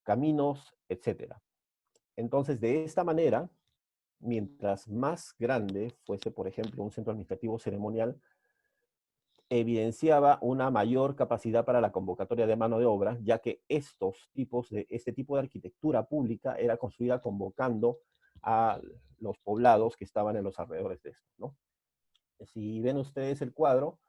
caminos, etcétera. Entonces, de esta manera, mientras más grande fuese, por ejemplo, un centro administrativo ceremonial, evidenciaba una mayor capacidad para la convocatoria de mano de obra, ya que este tipo de arquitectura pública era construida convocando a los poblados que estaban en los alrededores de esto, ¿no? Si ven ustedes el cuadro,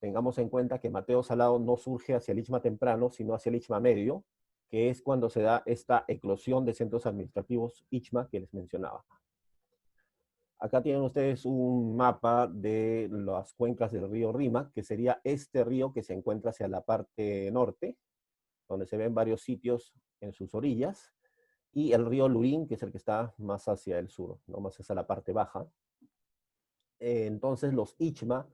tengamos en cuenta que Mateo Salado no surge hacia el Ichma temprano, sino hacia el Ichma medio, que es cuando se da esta eclosión de centros administrativos Ichma que les mencionaba. Acá tienen ustedes un mapa de las cuencas del río Rímac, que sería este río que se encuentra hacia la parte norte, donde se ven varios sitios en sus orillas, y el río Lurín, que es el que está más hacia el sur, ¿no? Más hacia la parte baja. Entonces los Ichma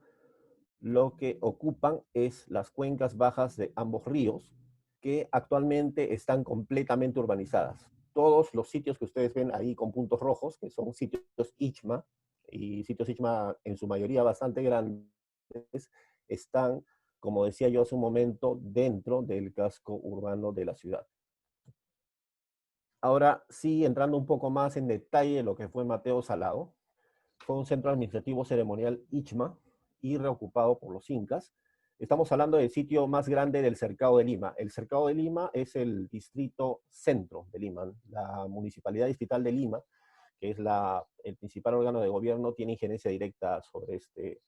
lo que ocupan es las cuencas bajas de ambos ríos, que actualmente están completamente urbanizadas. Todos los sitios que ustedes ven ahí con puntos rojos, que son sitios Ichma, y sitios Ichma en su mayoría bastante grandes, están, como decía yo hace un momento, dentro del casco urbano de la ciudad. Ahora sí, entrando un poco más en detalle lo que fue Mateo Salado, fue un centro administrativo ceremonial Ichma y reocupado por los incas. Estamos hablando del sitio más grande del Cercado de Lima. El Cercado de Lima es el distrito centro de Lima. La Municipalidad Distrital de Lima, que es el principal órgano de gobierno, tiene injerencia directa sobre este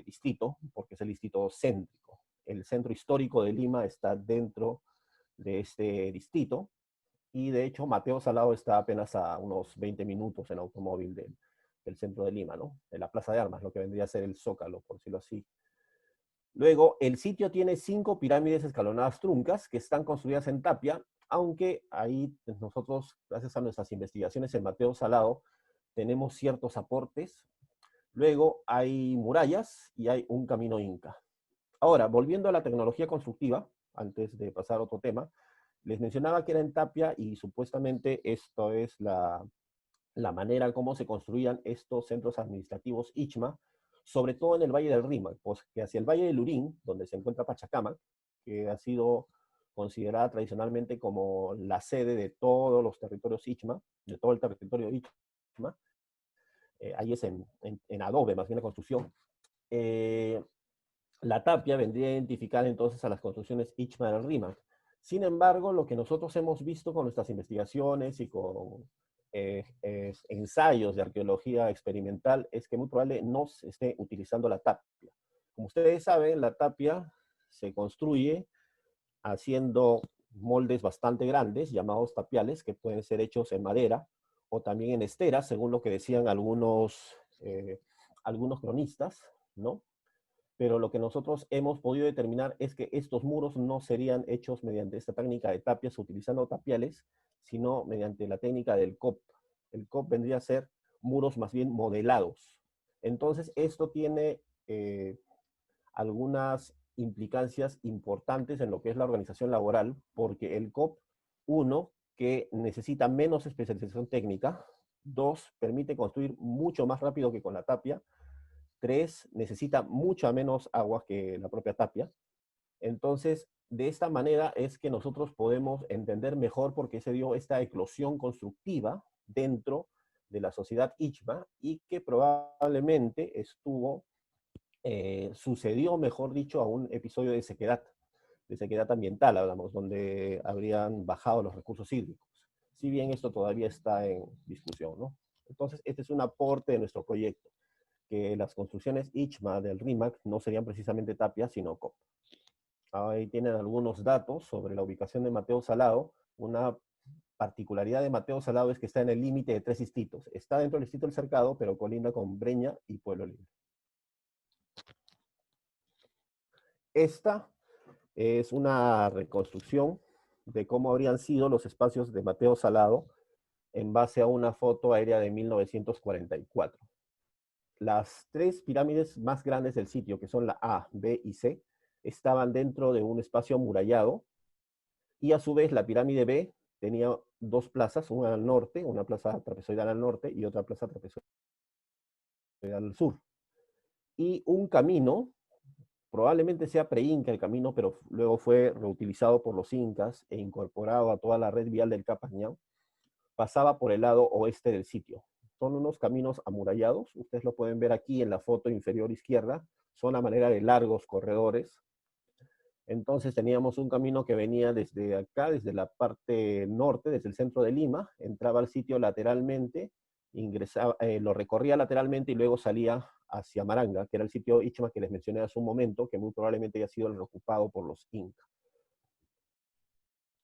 distrito, porque es el distrito céntrico. El centro histórico de Lima está dentro de este distrito, y de hecho Mateo Salado está apenas a unos 20 minutos en automóvil del centro de Lima, ¿no? De la Plaza de Armas, lo que vendría a ser el Zócalo, por decirlo así. Luego, el sitio tiene 5 pirámides escalonadas truncas que están construidas en tapia, aunque ahí nosotros, gracias a nuestras investigaciones en Mateo Salado, tenemos ciertos aportes. Luego hay murallas y hay un camino inca. Ahora, volviendo a la tecnología constructiva, antes de pasar a otro tema, les mencionaba que era en tapia y supuestamente esto es la manera como se construían estos centros administrativos Ichma, sobre todo en el Valle del Rímac, pues que hacia el Valle del Lurín, donde se encuentra Pachacamac, que ha sido considerada tradicionalmente como la sede de todos los territorios Ichma, de todo el territorio Ichma, ahí es en adobe, más bien la construcción. La tapia vendría a identificar entonces a las construcciones Ichma del Rímac. Sin embargo, lo que nosotros hemos visto con nuestras investigaciones y con ensayos de arqueología experimental es que muy probable no se esté utilizando la tapia. Como ustedes saben, la tapia se construye haciendo moldes bastante grandes, llamados tapiales, que pueden ser hechos en madera o también en esteras, según lo que decían algunos cronistas, ¿no? Pero lo que nosotros hemos podido determinar es que estos muros no serían hechos mediante esta técnica de tapias utilizando tapiales, sino mediante la técnica del COP. El COP vendría a ser muros más bien modelados. Entonces, esto tiene algunas implicancias importantes en lo que es la organización laboral, porque el COP, uno, que necesita menos especialización técnica; dos, permite construir mucho más rápido que con la tapia; tres, necesita mucha menos agua que la propia tapia. Entonces, de esta manera es que nosotros podemos entender mejor por qué se dio esta eclosión constructiva dentro de la sociedad Ichma y que probablemente sucedió, mejor dicho, a un episodio de sequedad ambiental, hablamos, donde habrían bajado los recursos hídricos. Si bien esto todavía está en discusión, ¿no? Entonces, este es un aporte de nuestro proyecto, que las construcciones Ichma del Rímac no serían precisamente tapias, sino COP. Ahí tienen algunos datos sobre la ubicación de Mateo Salado. Una particularidad de Mateo Salado es que está en el límite de 3 distritos. Está dentro del distrito del Cercado, pero colinda con Breña y Pueblo Libre. Esta es una reconstrucción de cómo habrían sido los espacios de Mateo Salado en base a una foto aérea de 1944. Las 3 pirámides más grandes del sitio, que son la A, B y C, estaban dentro de un espacio amurallado, y a su vez la pirámide B tenía 2 plazas, una al norte, una plaza trapezoidal al norte y otra plaza trapezoidal al sur. Y un camino Probablemente sea pre-inca el camino, pero luego fue reutilizado por los incas e incorporado a toda la red vial del Capañán. Pasaba por el lado oeste del sitio. Son unos caminos amurallados, ustedes lo pueden ver aquí en la foto inferior izquierda, son a manera de largos corredores. Entonces teníamos un camino que venía desde acá, desde la parte norte, desde el centro de Lima, entraba al sitio lateralmente, ingresaba, lo recorría lateralmente y luego salía hacia Maranga, que era el sitio Ichma que les mencioné hace un momento, que muy probablemente haya sido el reocupado por los incas.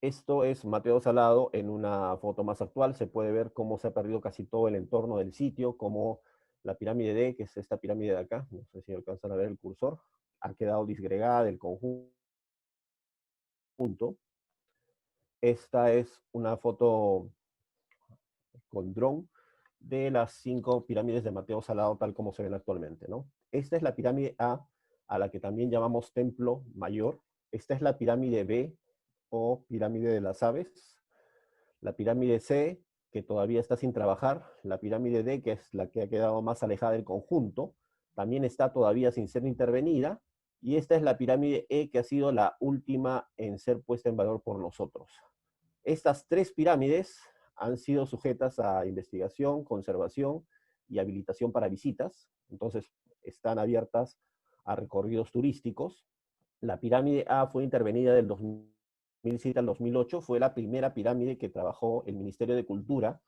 Esto es Mateo Salado en una foto más actual. Se puede ver cómo se ha perdido casi todo el entorno del sitio, como la pirámide D, que es esta pirámide de acá, no sé si alcanzan a ver el cursor, ha quedado disgregada del conjunto. Esta es una foto con dron de las 5 pirámides de Mateo Salado tal como se ven actualmente, ¿no? Esta es la pirámide A la que también llamamos Templo Mayor. Esta es la pirámide B o pirámide de las aves. La pirámide C, que todavía está sin trabajar. La pirámide D, que es la que ha quedado más alejada del conjunto, también está todavía sin ser intervenida. Y esta es la pirámide E, que ha sido la última en ser puesta en valor por nosotros. Estas 3 pirámides han sido sujetas a investigación, conservación y habilitación para visitas. Entonces, están abiertas a recorridos turísticos. La pirámide A fue intervenida del 2007 al 2008. Fue la primera pirámide que trabajó el Ministerio de Cultura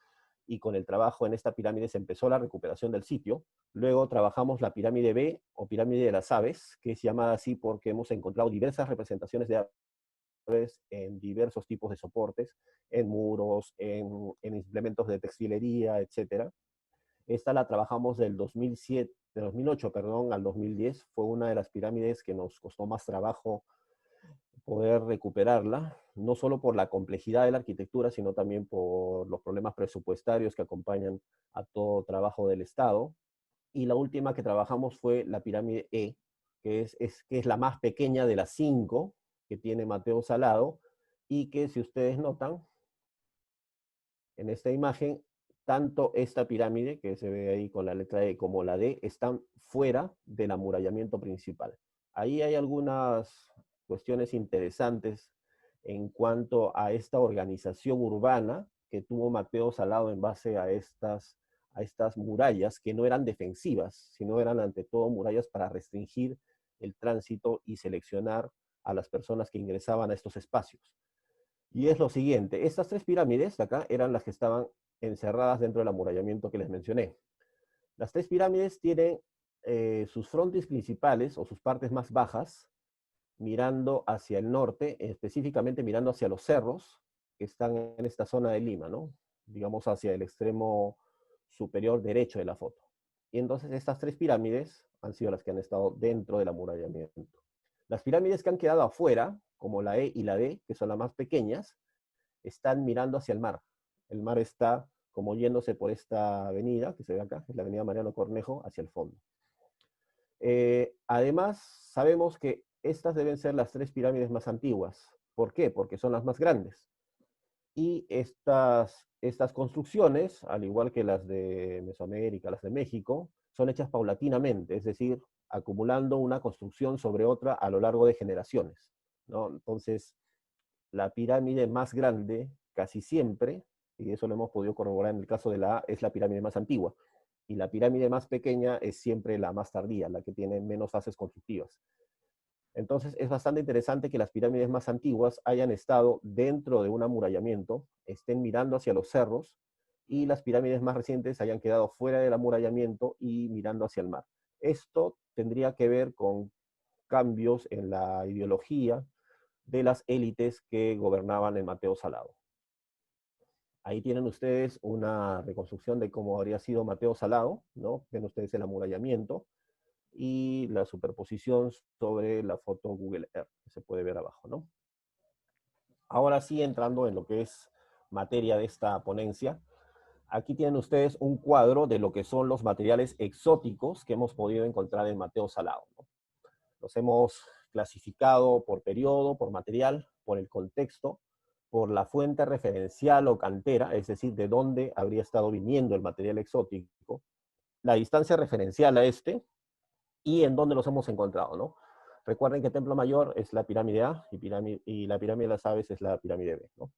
y con el trabajo en esta pirámide se empezó la recuperación del sitio. Luego trabajamos la pirámide B o pirámide de las aves, que es llamada así porque hemos encontrado diversas representaciones de aves en diversos tipos de soportes, en muros, en implementos de textilería, etcétera. Esta la trabajamos del 2007, de 2008, perdón, al 2010. Fue una de las pirámides que nos costó más trabajo poder recuperarla, no solo por la complejidad de la arquitectura, sino también por los problemas presupuestarios que acompañan a todo trabajo del Estado. Y la última que trabajamos fue la pirámide E, que es la más pequeña de las 5 que tiene Mateo Salado, y que si ustedes notan, en esta imagen, tanto esta pirámide, que se ve ahí con la letra E, como la D, están fuera del amurallamiento principal. Ahí hay algunas cuestiones interesantes en cuanto a esta organización urbana que tuvo Mateo Salado en base a estas murallas que no eran defensivas, sino eran ante todo murallas para restringir el tránsito y seleccionar a las personas que ingresaban a estos espacios. Y es lo siguiente, estas 3 pirámides de acá eran las que estaban encerradas dentro del amurallamiento que les mencioné. Las 3 pirámides tienen sus frontis principales o sus partes más bajas mirando hacia el norte, específicamente mirando hacia los cerros que están en esta zona de Lima, ¿no? Digamos hacia el extremo superior derecho de la foto. Y entonces estas 3 pirámides han sido las que han estado dentro del amurallamiento. Las pirámides que han quedado afuera, como la E y la D, que son las más pequeñas, están mirando hacia el mar. El mar está como yéndose por esta avenida, que se ve acá, es la avenida Mariano Cornejo, hacia el fondo. Además, sabemos que estas deben ser las 3 pirámides más antiguas. ¿Por qué? Porque son las más grandes. Y estas construcciones, al igual que las de Mesoamérica, las de México, son hechas paulatinamente, es decir, acumulando una construcción sobre otra a lo largo de generaciones, ¿no? Entonces, la pirámide más grande, casi siempre, y eso lo hemos podido corroborar en el caso de la A, es la pirámide más antigua. Y la pirámide más pequeña es siempre la más tardía, la que tiene menos fases constructivas. Entonces es bastante interesante que las pirámides más antiguas hayan estado dentro de un amurallamiento, estén mirando hacia los cerros, y las pirámides más recientes hayan quedado fuera del amurallamiento y mirando hacia el mar. Esto tendría que ver con cambios en la ideología de las élites que gobernaban en Mateo Salado. Ahí tienen ustedes una reconstrucción de cómo habría sido Mateo Salado, ¿no? Ven ustedes el amurallamiento y la superposición sobre la foto Google Earth, que se puede ver abajo, ¿no? Ahora sí, entrando en lo que es materia de esta ponencia, aquí tienen ustedes un cuadro de lo que son los materiales exóticos que hemos podido encontrar en Mateo Salado, ¿no? Los hemos clasificado por periodo, por material, por el contexto, por la fuente referencial o cantera, es decir, de dónde habría estado viniendo el material exótico, la distancia referencial a este y en dónde los hemos encontrado, ¿no? Recuerden que Templo Mayor es la pirámide A y la pirámide de las aves es la pirámide B, ¿no?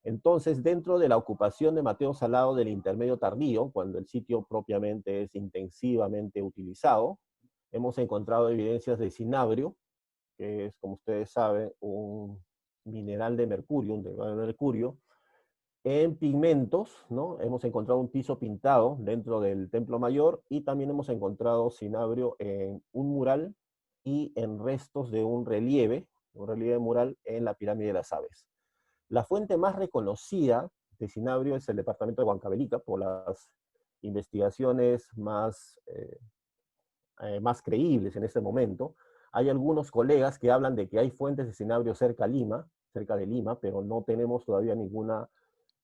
Entonces, dentro de la ocupación de Mateo Salado del intermedio tardío, cuando el sitio propiamente es intensivamente utilizado, hemos encontrado evidencias de cinabrio, que es, como ustedes saben, un mineral de mercurio, un derivado de mercurio, en pigmentos, ¿no? Hemos encontrado un piso pintado dentro del Templo Mayor y también hemos encontrado cinabrio en un mural y en restos de un relieve mural en la pirámide de las aves. La fuente más reconocida de cinabrio es el departamento de Huancavelica por las investigaciones más creíbles en este momento. Hay algunos colegas que hablan de que hay fuentes de cinabrio cerca de Lima, pero no tenemos todavía ninguna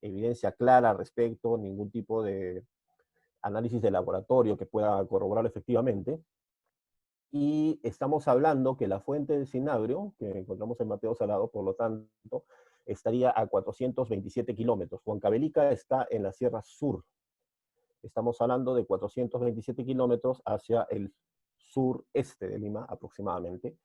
evidencia clara al respecto, ningún tipo de análisis de laboratorio que pueda corroborarlo efectivamente. Y estamos hablando que la fuente de cinabrio, que encontramos en Mateo Salado, por lo tanto, estaría a 427 kilómetros. Huancavelica está en la Sierra Sur. Estamos hablando de 427 kilómetros hacia el sureste de Lima aproximadamente.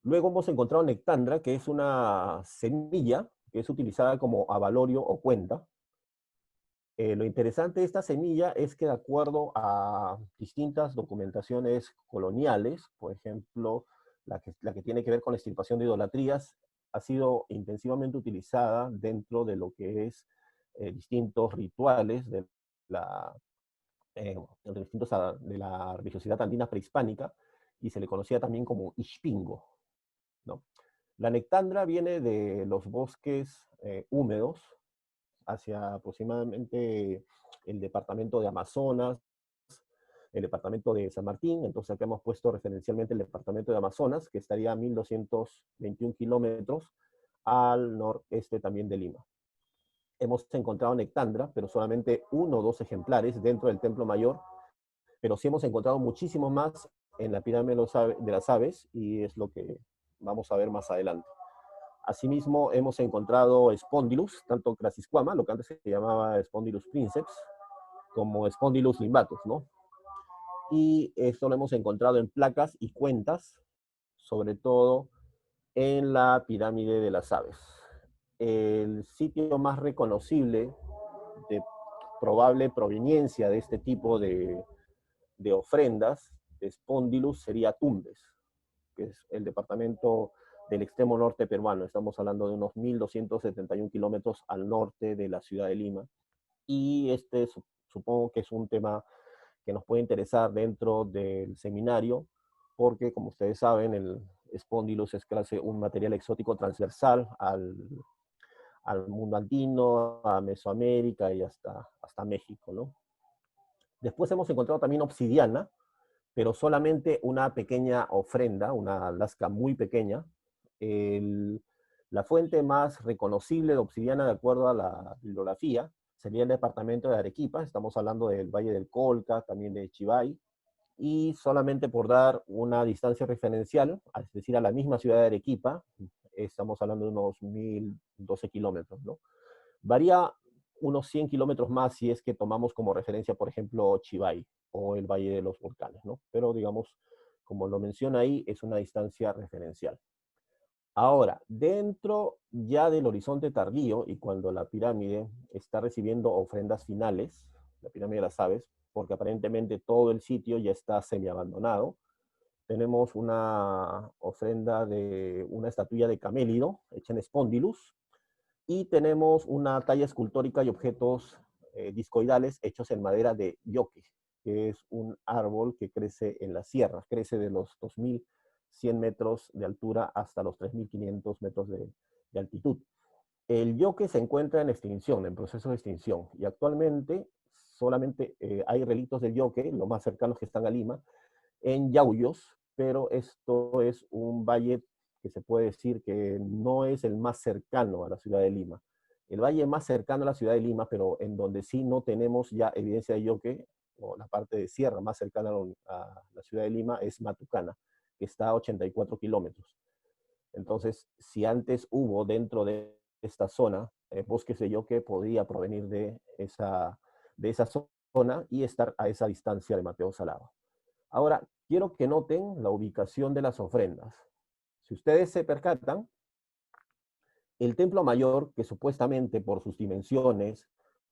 Luego hemos encontrado nectandra, que es una semilla que es utilizada como avalorio o cuenta. Lo interesante de esta semilla es que de acuerdo a distintas documentaciones coloniales, por ejemplo, la que tiene que ver con la extirpación de idolatrías, ha sido intensivamente utilizada dentro de lo que es distintos rituales la, de la religiosidad andina prehispánica, y se le conocía también como Ixpingo, ¿no? La nectandra viene de los bosques húmedos hacia aproximadamente el departamento de Amazonas, el departamento de San Martín. Entonces acá hemos puesto referencialmente el departamento de Amazonas, que estaría a 1221 kilómetros al noreste también de Lima. Hemos encontrado nectandra, pero solamente 1 o 2 ejemplares dentro del Templo Mayor, pero sí hemos encontrado muchísimos más en la pirámide de las aves, y es lo que vamos a ver más adelante. Asimismo, hemos encontrado Spondylus, tanto Crassisquama, lo que antes se llamaba Spondylus princeps, como Spondylus limbatus, ¿no? Y esto lo hemos encontrado en placas y cuentas, sobre todo en la pirámide de las aves. El sitio más reconocible de probable proveniencia de este tipo de ofrendas de Spondylus sería Tumbes, que es el departamento del extremo norte peruano. Estamos hablando de unos 1271 kilómetros al norte de la ciudad de Lima. Y este supongo que es un tema que nos puede interesar dentro del seminario, porque como ustedes saben, el Spondylus es un material exótico transversal al mundo andino, a Mesoamérica y hasta México, ¿no? Después hemos encontrado también obsidiana, pero solamente una pequeña ofrenda, una lasca muy pequeña. La fuente más reconocible de obsidiana, de acuerdo a la bibliografía, sería el departamento de Arequipa. Estamos hablando del Valle del Colca, también de Chivay, y solamente por dar una distancia referencial, es decir, a la misma ciudad de Arequipa, estamos hablando de unos 1012 kilómetros, ¿no? Varía unos 100 kilómetros más si es que tomamos como referencia, por ejemplo, Chivay o el Valle de los Volcanes, ¿no? Pero digamos, como lo menciona ahí, es una distancia referencial. Ahora, dentro ya del horizonte tardío y cuando la pirámide está recibiendo ofrendas finales, la pirámide de las aves, porque aparentemente todo el sitio ya está semi-abandonado, tenemos una ofrenda de una estatuilla de camélido hecha en Spondylus, y tenemos una talla escultórica y objetos discoidales hechos en madera de yoque, que es un árbol que crece en las sierras, crece de los 2100 metros de altura hasta los 3500 metros de altitud. El yoque se encuentra en extinción, en proceso de extinción, y actualmente solamente hay relictos del yoque, los más cercanos que están a Lima, en Yauyos, pero esto es un valle que se puede decir que no es el más cercano a la ciudad de Lima. El valle más cercano a la ciudad de Lima, pero en donde sí no tenemos ya evidencia de yoque, o la parte de sierra más cercana a la ciudad de Lima, es Matucana, que está a 84 kilómetros. Entonces, si antes hubo dentro de esta zona bosques de yoque, podría provenir de esa zona y estar a esa distancia de Mateo Salado. Ahora, quiero que noten la ubicación de las ofrendas. Si ustedes se percatan, el templo mayor, que supuestamente por sus dimensiones,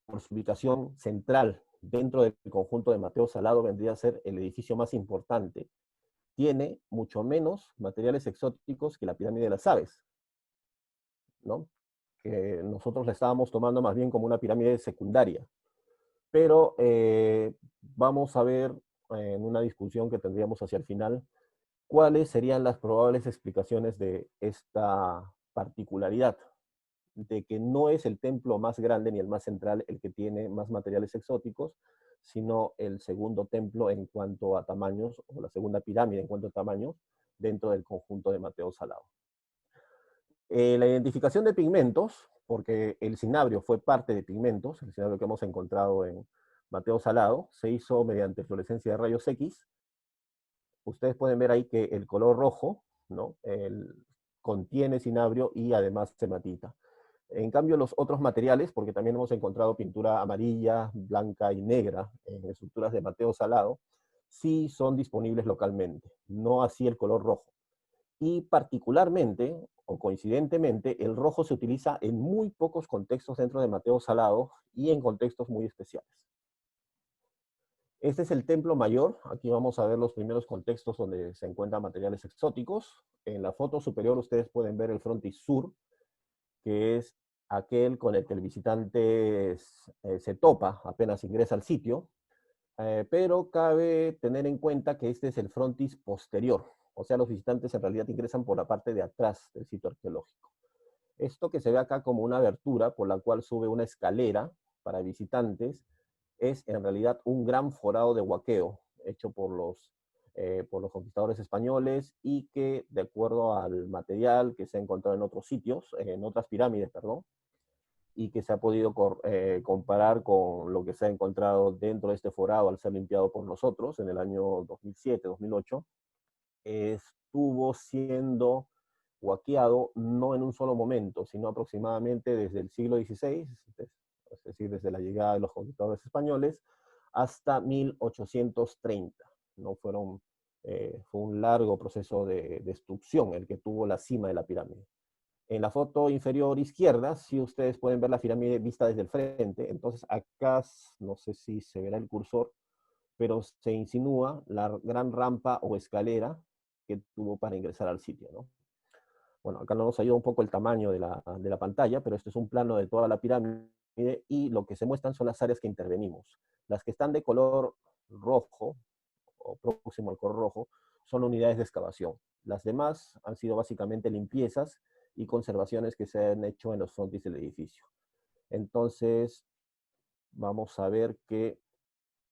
por su ubicación central dentro del conjunto de Mateo Salado, vendría a ser el edificio más importante, tiene mucho menos materiales exóticos que la pirámide de las aves, ¿no? Que nosotros la estábamos tomando más bien como una pirámide secundaria. Pero vamos a ver en una discusión que tendríamos hacia el final, cuáles serían las probables explicaciones de esta particularidad, de que no es el templo más grande ni el más central el que tiene más materiales exóticos, sino el segundo templo en cuanto a tamaños, o la segunda pirámide en cuanto a tamaños, dentro del conjunto de Mateo Salado. La identificación de pigmentos, porque el cinabrio fue parte de pigmentos, el cinabrio que hemos encontrado en Mateo Salado, se hizo mediante fluorescencia de rayos X. Ustedes pueden ver ahí que el color rojo, ¿no? Contiene cinabrio y además hematita. En cambio, los otros materiales, porque también hemos encontrado pintura amarilla, blanca y negra en estructuras de Mateo Salado, sí son disponibles localmente, no así el color rojo. Y particularmente, o coincidentemente, el rojo se utiliza en muy pocos contextos dentro de Mateo Salado y en contextos muy especiales. Este es el templo mayor. Aquí vamos a ver los primeros contextos donde se encuentran materiales exóticos. En la foto superior ustedes pueden ver el frontis sur, que es aquel con el que el visitante se topa apenas ingresa al sitio, pero cabe tener en cuenta que este es el frontis posterior, o sea, los visitantes en realidad ingresan por la parte de atrás del sitio arqueológico. Esto que se ve acá como una abertura por la cual sube una escalera para visitantes, es en realidad un gran forado de huaqueo hecho por los conquistadores españoles y que, de acuerdo al material que se ha encontrado en otros sitios, en otras pirámides, perdón, y que se ha podido comparar con lo que se ha encontrado dentro de este forado al ser limpiado por nosotros en el año 2007-2008, estuvo siendo huaqueado no en un solo momento, sino aproximadamente desde el siglo XVI, es decir, desde la llegada de los conquistadores españoles, hasta 1830. ¿No? Fue un largo proceso de destrucción el que tuvo la cima de la pirámide. En la foto inferior izquierda, si ustedes pueden ver la pirámide vista desde el frente, entonces acá, no sé si se verá el cursor, pero se insinúa la gran rampa o escalera que tuvo para ingresar al sitio, ¿no? Bueno, acá nos ayuda un poco el tamaño de la pantalla, pero este es un plano de toda la pirámide y lo que se muestran son las áreas que intervenimos. Las que están de color rojo, o próximo al color rojo, son unidades de excavación. Las demás han sido básicamente limpiezas y conservaciones que se han hecho en los frontis del edificio. Entonces, vamos a ver que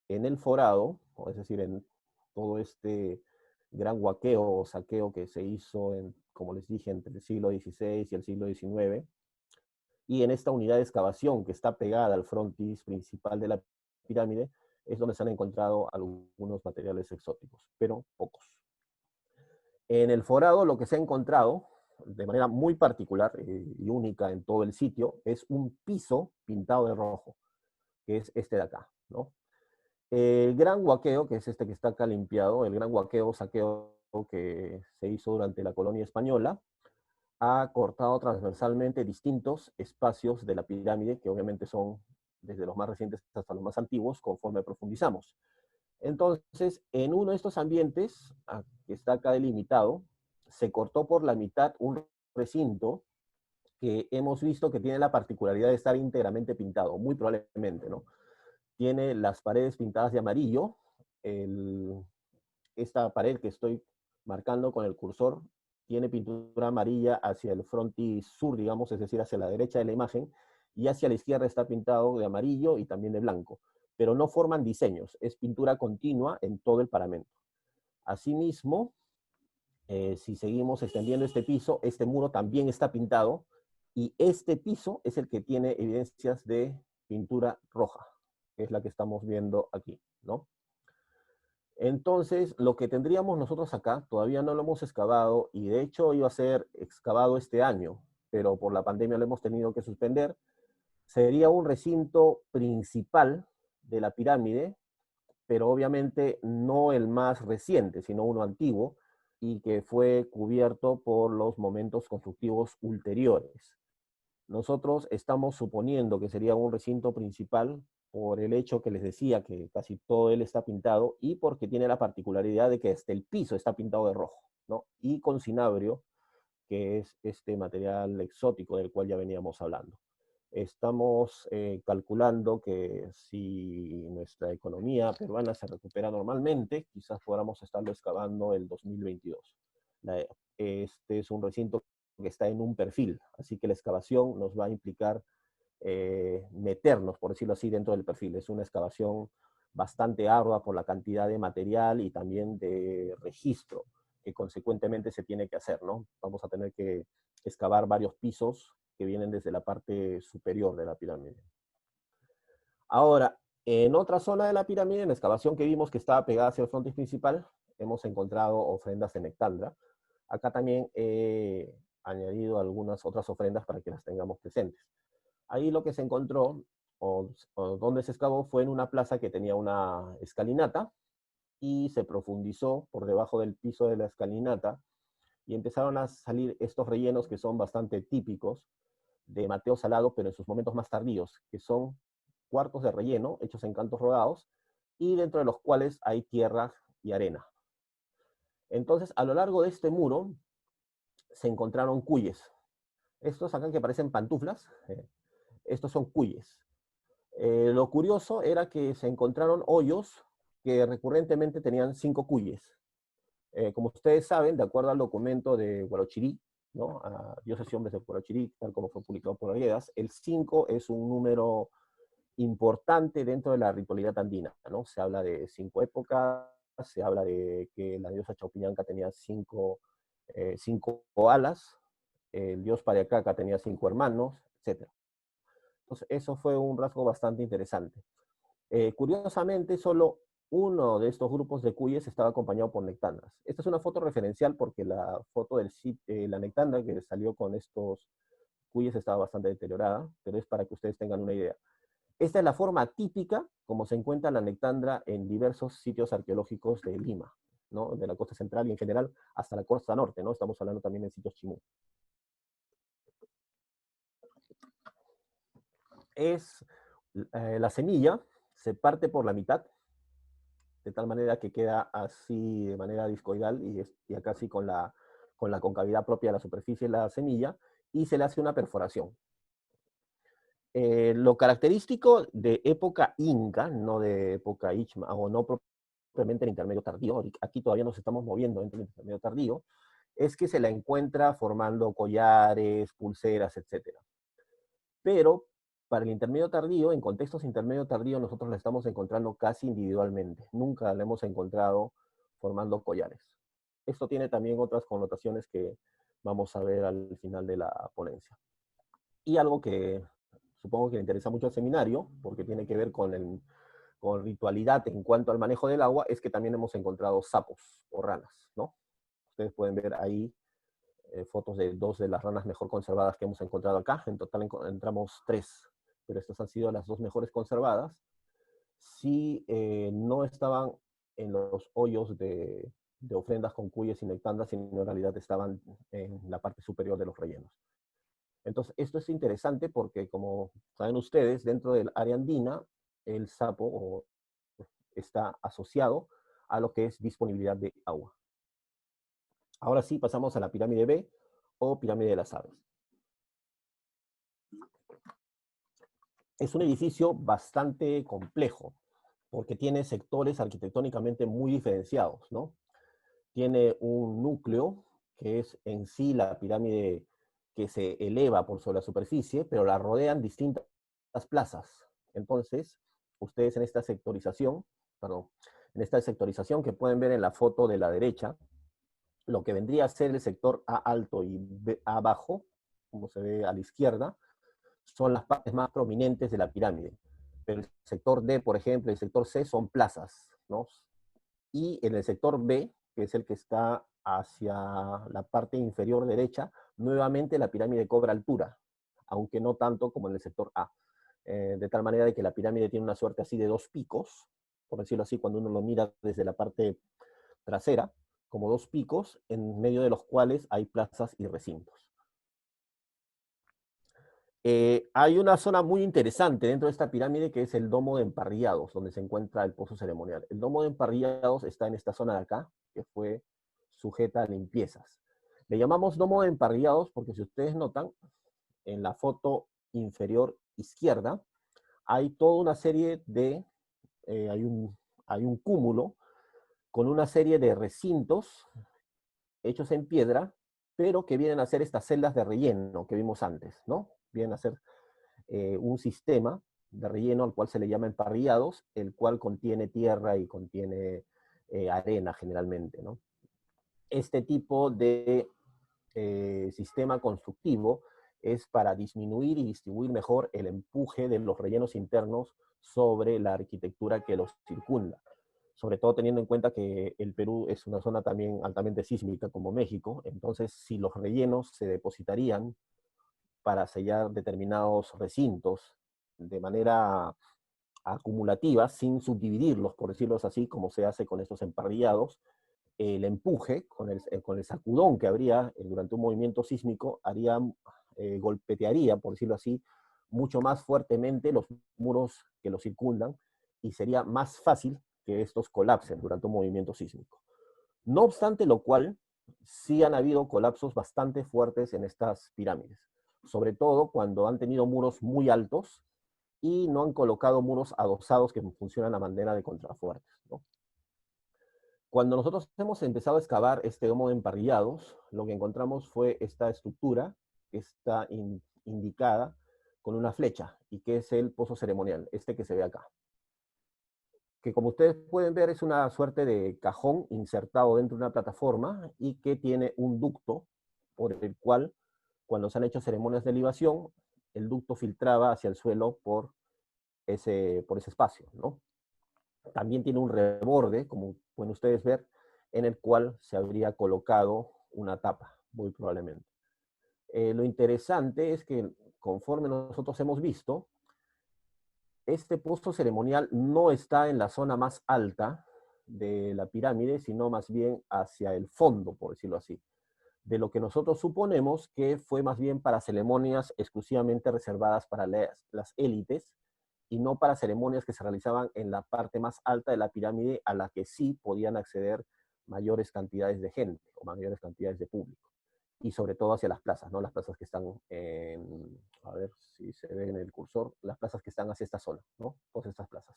en el forado, es decir, en todo este gran huaqueo o saqueo que se hizo, como les dije, entre el siglo XVI y el siglo XIX, y en esta unidad de excavación que está pegada al frontis principal de la pirámide, es donde se han encontrado algunos materiales exóticos, pero pocos. En el forado lo que se ha encontrado, de manera muy particular y única en todo el sitio, es un piso pintado de rojo, que es este de acá, ¿no? El gran huaqueo, que es este que está acá limpiado, el gran huaqueo, saqueo que se hizo durante la colonia española, ha cortado transversalmente distintos espacios de la pirámide, que obviamente son desde los más recientes hasta los más antiguos, conforme profundizamos. Entonces, en uno de estos ambientes, que está acá delimitado, se cortó por la mitad un recinto que hemos visto que tiene la particularidad de estar íntegramente pintado, muy probablemente, ¿no? Tiene las paredes pintadas de amarillo. Esta pared que estoy marcando con el cursor tiene pintura amarilla hacia el frontis sur, digamos, es decir, hacia la derecha de la imagen, y hacia la izquierda está pintado de amarillo y también de blanco, pero no forman diseños, es pintura continua en todo el paramento. Asimismo, si seguimos extendiendo este piso, este muro también está pintado, y este piso es el que tiene evidencias de pintura roja, que es la que estamos viendo aquí, ¿no? Entonces, lo que tendríamos nosotros acá, todavía no lo hemos excavado, y de hecho iba a ser excavado este año, pero por la pandemia lo hemos tenido que suspender, sería un recinto principal de la pirámide, pero obviamente no el más reciente, sino uno antiguo, y que fue cubierto por los momentos constructivos ulteriores. Nosotros estamos suponiendo que sería un recinto principal por el hecho que les decía que casi todo él está pintado y porque tiene la particularidad de que hasta el piso está pintado de rojo, ¿no? Y con cinabrio, que es este material exótico del cual ya veníamos hablando. Estamos calculando que si nuestra economía peruana se recupera normalmente, quizás podamos estarlo excavando el 2022. Este es un recinto que está en un perfil, así que la excavación nos va a implicar meternos, por decirlo así, dentro del perfil. Es una excavación bastante ardua por la cantidad de material y también de registro que consecuentemente se tiene que hacer, ¿no? Vamos a tener que excavar varios pisos que vienen desde la parte superior de la pirámide. Ahora, en otra zona de la pirámide, en la excavación que vimos que estaba pegada hacia el frontis principal, hemos encontrado ofrendas de Nectandra. Acá también he añadido algunas otras ofrendas para que las tengamos presentes. Ahí lo que se encontró, o donde se excavó, fue en una plaza que tenía una escalinata, y se profundizó por debajo del piso de la escalinata, y empezaron a salir estos rellenos que son bastante típicos de Mateo Salado, pero en sus momentos más tardíos, que son cuartos de relleno hechos en cantos rodados, y dentro de los cuales hay tierra y arena. Entonces, a lo largo de este muro se encontraron cuyes. Estos acá que parecen pantuflas, estos son cuyes. Lo curioso era que se encontraron hoyos que recurrentemente tenían 5 cuyes. Como ustedes saben, de acuerdo al documento de Huarochirí, ¿no? A Dioses y Hombres de Huarochirí, tal como fue publicado por Arguedas, el 5 es un número importante dentro de la ritualidad andina, ¿no? Se habla de 5 épocas, se habla de que la diosa Chaupiñanca tenía 5 alas, el dios Pariacaca tenía 5 hermanos, etc. Entonces, eso fue un rasgo bastante interesante. Curiosamente, solo uno de estos grupos de cuyes estaba acompañado por nectandras. Esta es una foto referencial porque la foto del la nectandra que salió con estos cuyes estaba bastante deteriorada, pero es para que ustedes tengan una idea. Esta es la forma típica como se encuentra la nectandra en diversos sitios arqueológicos de Lima, ¿no? De la costa central y en general hasta la costa norte, ¿no? Estamos hablando también de sitios chimú. Es la semilla, se parte por la mitad, de tal manera que queda así de manera discoidal y acá sí con la concavidad propia de la superficie de la semilla, y se le hace una perforación. Lo característico de época inca, no de época ichma, o no propiamente el intermedio tardío, aquí todavía nos estamos moviendo entre el intermedio tardío, es que se la encuentra formando collares, pulseras, etc. Pero para el intermedio tardío, en contextos intermedio tardío, nosotros la estamos encontrando casi individualmente. Nunca la hemos encontrado formando collares. Esto tiene también otras connotaciones que vamos a ver al final de la ponencia. Y algo que supongo que le interesa mucho al seminario, porque tiene que ver con ritualidad en cuanto al manejo del agua, es que también hemos encontrado sapos o ranas, ¿no? Ustedes pueden ver ahí fotos de 2 de las ranas mejor conservadas que hemos encontrado acá. En total encontramos 3, pero estas han sido las 2 mejores conservadas. Sí, no estaban en los hoyos de ofrendas con cuyes y nectandras, sino en realidad estaban en la parte superior de los rellenos. Entonces, esto es interesante porque, como saben ustedes, dentro del área andina, el sapo está asociado a lo que es disponibilidad de agua. Ahora sí, pasamos a la pirámide B, o pirámide de las aves. Es un edificio bastante complejo, porque tiene sectores arquitectónicamente muy diferenciados, ¿no? Tiene un núcleo, que es en sí la pirámide que se eleva por sobre la superficie, pero la rodean distintas plazas. Entonces, ustedes en esta sectorización, que pueden ver en la foto de la derecha, lo que vendría a ser el sector A alto y B abajo, como se ve a la izquierda, son las partes más prominentes de la pirámide. Pero el sector D, por ejemplo, y el sector C son plazas, ¿no? Y en el sector B, que es el que está hacia la parte inferior derecha, nuevamente la pirámide cobra altura, aunque no tanto como en el sector A. De tal manera de que la pirámide tiene una suerte así de 2 picos, por decirlo así, cuando uno lo mira desde la parte trasera, como dos picos, en medio de los cuales hay plazas y recintos. Hay una zona muy interesante dentro de esta pirámide que es el domo de Emparrillados, donde se encuentra el pozo ceremonial. El domo de Emparrillados está en esta zona de acá, que fue sujeta a limpiezas. Le llamamos domo de Emparrillados porque si ustedes notan, en la foto inferior izquierda, hay toda una serie de, hay un cúmulo con una serie de recintos hechos en piedra, pero que vienen a ser estas celdas de relleno que vimos antes, ¿no? Vienen a ser un sistema de relleno al cual se le llama emparrillados, el cual contiene tierra y contiene arena generalmente, ¿no? Este tipo de sistema constructivo es para disminuir y distribuir mejor el empuje de los rellenos internos sobre la arquitectura que los circunda. Sobre todo teniendo en cuenta que el Perú es una zona también altamente sísmica como México, entonces si los rellenos se depositarían para sellar determinados recintos de manera acumulativa, sin subdividirlos, por decirlo así, como se hace con estos emparrillados, el empuje, con el sacudón que habría durante un movimiento sísmico, golpetearía, por decirlo así, mucho más fuertemente los muros que los circundan y sería más fácil que estos colapsen durante un movimiento sísmico. No obstante lo cual, sí han habido colapsos bastante fuertes en estas pirámides, sobre todo cuando han tenido muros muy altos y no han colocado muros adosados que funcionan a manera de contrafuertes, ¿no? Cuando nosotros hemos empezado a excavar este domo de emparrillados, lo que encontramos fue esta estructura que está indicada con una flecha y que es el pozo ceremonial, este que se ve acá. Que como ustedes pueden ver es una suerte de cajón insertado dentro de una plataforma y que tiene un ducto por el cual, cuando se han hecho ceremonias de libación, el ducto filtraba hacia el suelo por ese espacio, ¿no? También tiene un reborde, como pueden ustedes ver, en el cual se habría colocado una tapa, muy probablemente. Lo interesante es que, conforme nosotros hemos visto, este pozo ceremonial no está en la zona más alta de la pirámide, sino más bien hacia el fondo, por decirlo así. De lo que nosotros suponemos que fue más bien para ceremonias exclusivamente reservadas para las élites y no para ceremonias que se realizaban en la parte más alta de la pirámide a la que sí podían acceder mayores cantidades de gente o mayores cantidades de público. Y sobre todo hacia las plazas, ¿no? Las plazas que están a ver si se ve en el cursor, las plazas que están hacia esta zona, ¿no? Todas estas plazas.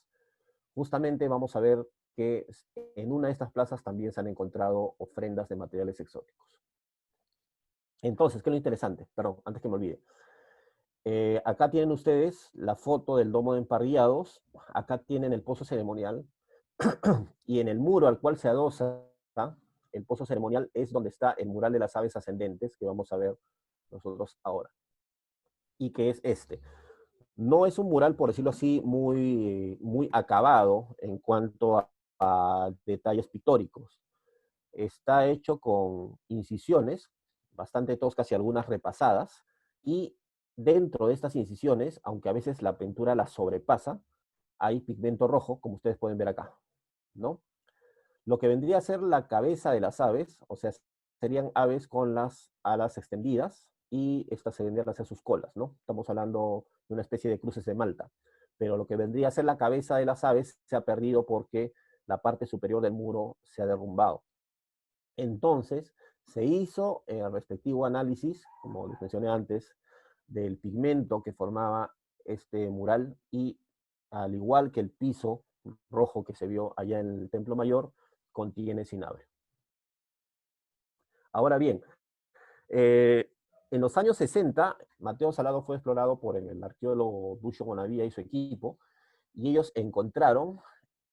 Justamente vamos a ver que en una de estas plazas también se han encontrado ofrendas de materiales exóticos. Entonces, ¿qué es lo interesante? Perdón, antes que me olvide. Acá tienen ustedes la foto del domo de emparrillados, acá tienen el pozo ceremonial, y en el muro al cual se adosa el pozo ceremonial es donde está el mural de las aves ascendentes, que vamos a ver nosotros ahora. Y que es este. No es un mural, por decirlo así, muy acabado en cuanto a detalles pictóricos. Está hecho con incisiones, bastante toscas y algunas repasadas, y dentro de estas incisiones, aunque a veces la pintura la sobrepasa, hay pigmento rojo, como ustedes pueden ver acá, ¿no? Lo que vendría a ser la cabeza de las aves, o sea, serían aves con las alas extendidas, y estas se vendrían hacia sus colas, ¿no? Estamos hablando de una especie de cruces de Malta. Pero lo que vendría a ser la cabeza de las aves se ha perdido porque la parte superior del muro se ha derrumbado. Entonces, se hizo el respectivo análisis, como les mencioné antes, del pigmento que formaba este mural y al igual que el piso rojo que se vio allá en el Templo Mayor, contiene cinabrio. Ahora bien, en los años 60, Mateo Salado fue explorado por el arqueólogo Duccio Bonavía y su equipo, y ellos encontraron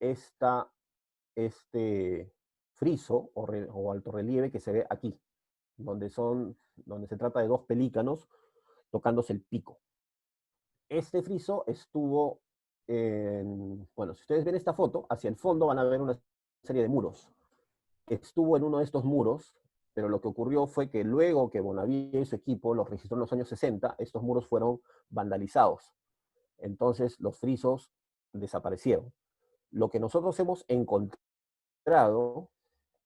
este friso o alto relieve que se ve aquí, donde se trata de dos pelícanos tocándose el pico. Este friso estuvo, bueno, si ustedes ven esta foto, hacia el fondo van a ver una serie de muros. Estuvo en uno de estos muros, pero lo que ocurrió fue que luego que Bonavía y su equipo los registró en los años 60, estos muros fueron vandalizados. Entonces los frisos desaparecieron. Lo que nosotros hemos encontrado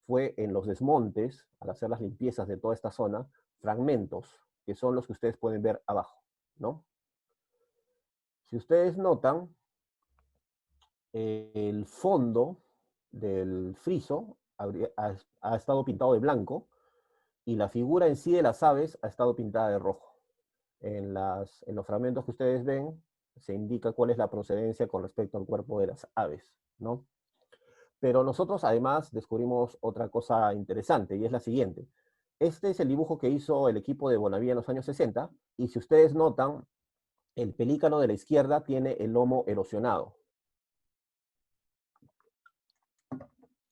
fue en los desmontes, al hacer las limpiezas de toda esta zona, fragmentos, que son los que ustedes pueden ver abajo, ¿no? Si ustedes notan, el fondo del friso ha estado pintado de blanco y la figura en sí de las aves ha estado pintada de rojo. En los fragmentos que ustedes ven, se indica cuál es la procedencia con respecto al cuerpo de las aves, ¿no? Pero nosotros además descubrimos otra cosa interesante, y es la siguiente. Este es el dibujo que hizo el equipo de Bonavía en los años 60, y si ustedes notan, el pelícano de la izquierda tiene el lomo erosionado.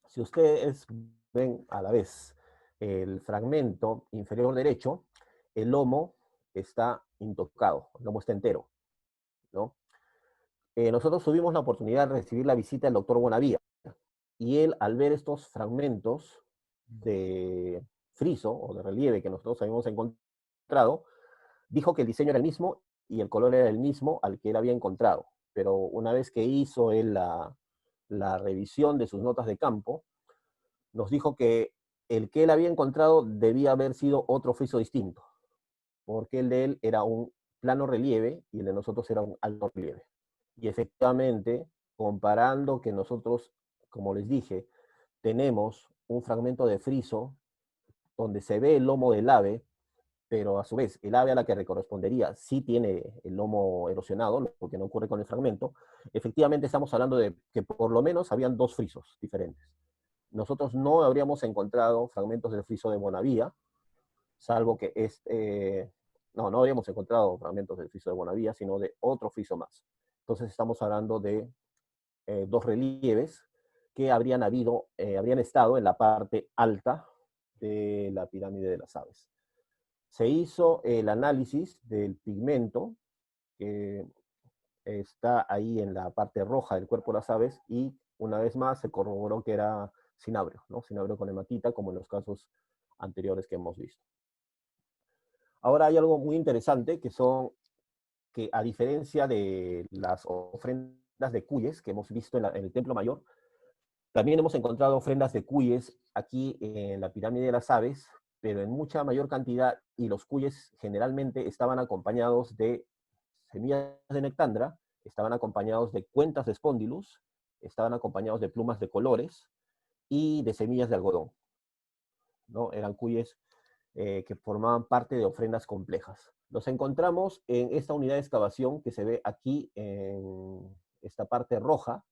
Si ustedes ven a la vez el fragmento inferior derecho, el lomo está intocado, el lomo está entero, ¿no? Nosotros tuvimos la oportunidad de recibir la visita del doctor Bonavía, y él, al ver estos fragmentos de friso o de relieve que nosotros habíamos encontrado, dijo que el diseño era el mismo y el color era el mismo al que él había encontrado. Pero una vez que hizo él la revisión de sus notas de campo, nos dijo que el que él había encontrado debía haber sido otro friso distinto, porque el de él era un plano relieve y el de nosotros era un alto relieve. Y efectivamente, comparando que nosotros, como les dije, tenemos un fragmento de friso donde se ve el lomo del ave, pero a su vez el ave a la que le correspondería sí tiene el lomo erosionado, lo que no ocurre con el fragmento. Efectivamente estamos hablando de que por lo menos habían dos frisos diferentes. Nosotros no habríamos encontrado fragmentos del friso de Bonavía, salvo que no habríamos encontrado fragmentos del friso de Bonavía, sino de otro friso más. Entonces estamos hablando de dos relieves que habrían estado en la parte alta de la pirámide de las aves. Se hizo el análisis del pigmento que está ahí en la parte roja del cuerpo de las aves, y una vez más se corroboró que era cinabrio, ¿no? Cinabrio con hematita, como en los casos anteriores que hemos visto. Ahora hay algo muy interesante, que a diferencia de las ofrendas de cuyes que hemos visto en el Templo Mayor, también hemos encontrado ofrendas de cuyes aquí en la pirámide de las aves, pero en mucha mayor cantidad, y los cuyes generalmente estaban acompañados de semillas de nectandra, estaban acompañados de cuentas de spondylus, estaban acompañados de plumas de colores y de semillas de algodón, ¿no? Eran cuyes que formaban parte de ofrendas complejas. Los encontramos en esta unidad de excavación que se ve aquí en esta parte roja,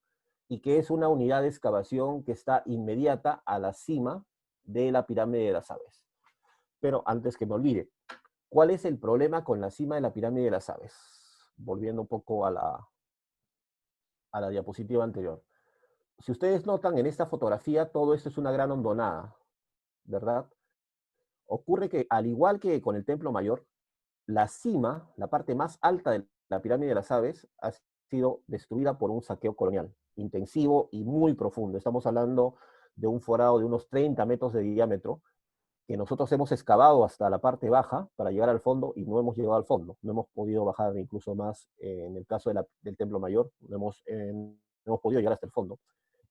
y que es una unidad de excavación que está inmediata a la cima de la pirámide de las aves. Pero antes que me olvide, ¿cuál es el problema con la cima de la pirámide de las aves? Volviendo un poco a la diapositiva anterior. Si ustedes notan en esta fotografía, todo esto es una gran hondonada, ¿verdad? Ocurre que, al igual que con el Templo Mayor, la cima, la parte más alta de la pirámide de las aves, ha sido destruida por un saqueo colonial, intensivo y muy profundo. Estamos hablando de un forado de unos 30 metros de diámetro, que nosotros hemos excavado hasta la parte baja para llegar al fondo, y no hemos llegado al fondo. No hemos podido bajar incluso más en el caso del Templo Mayor, no hemos podido llegar hasta el fondo.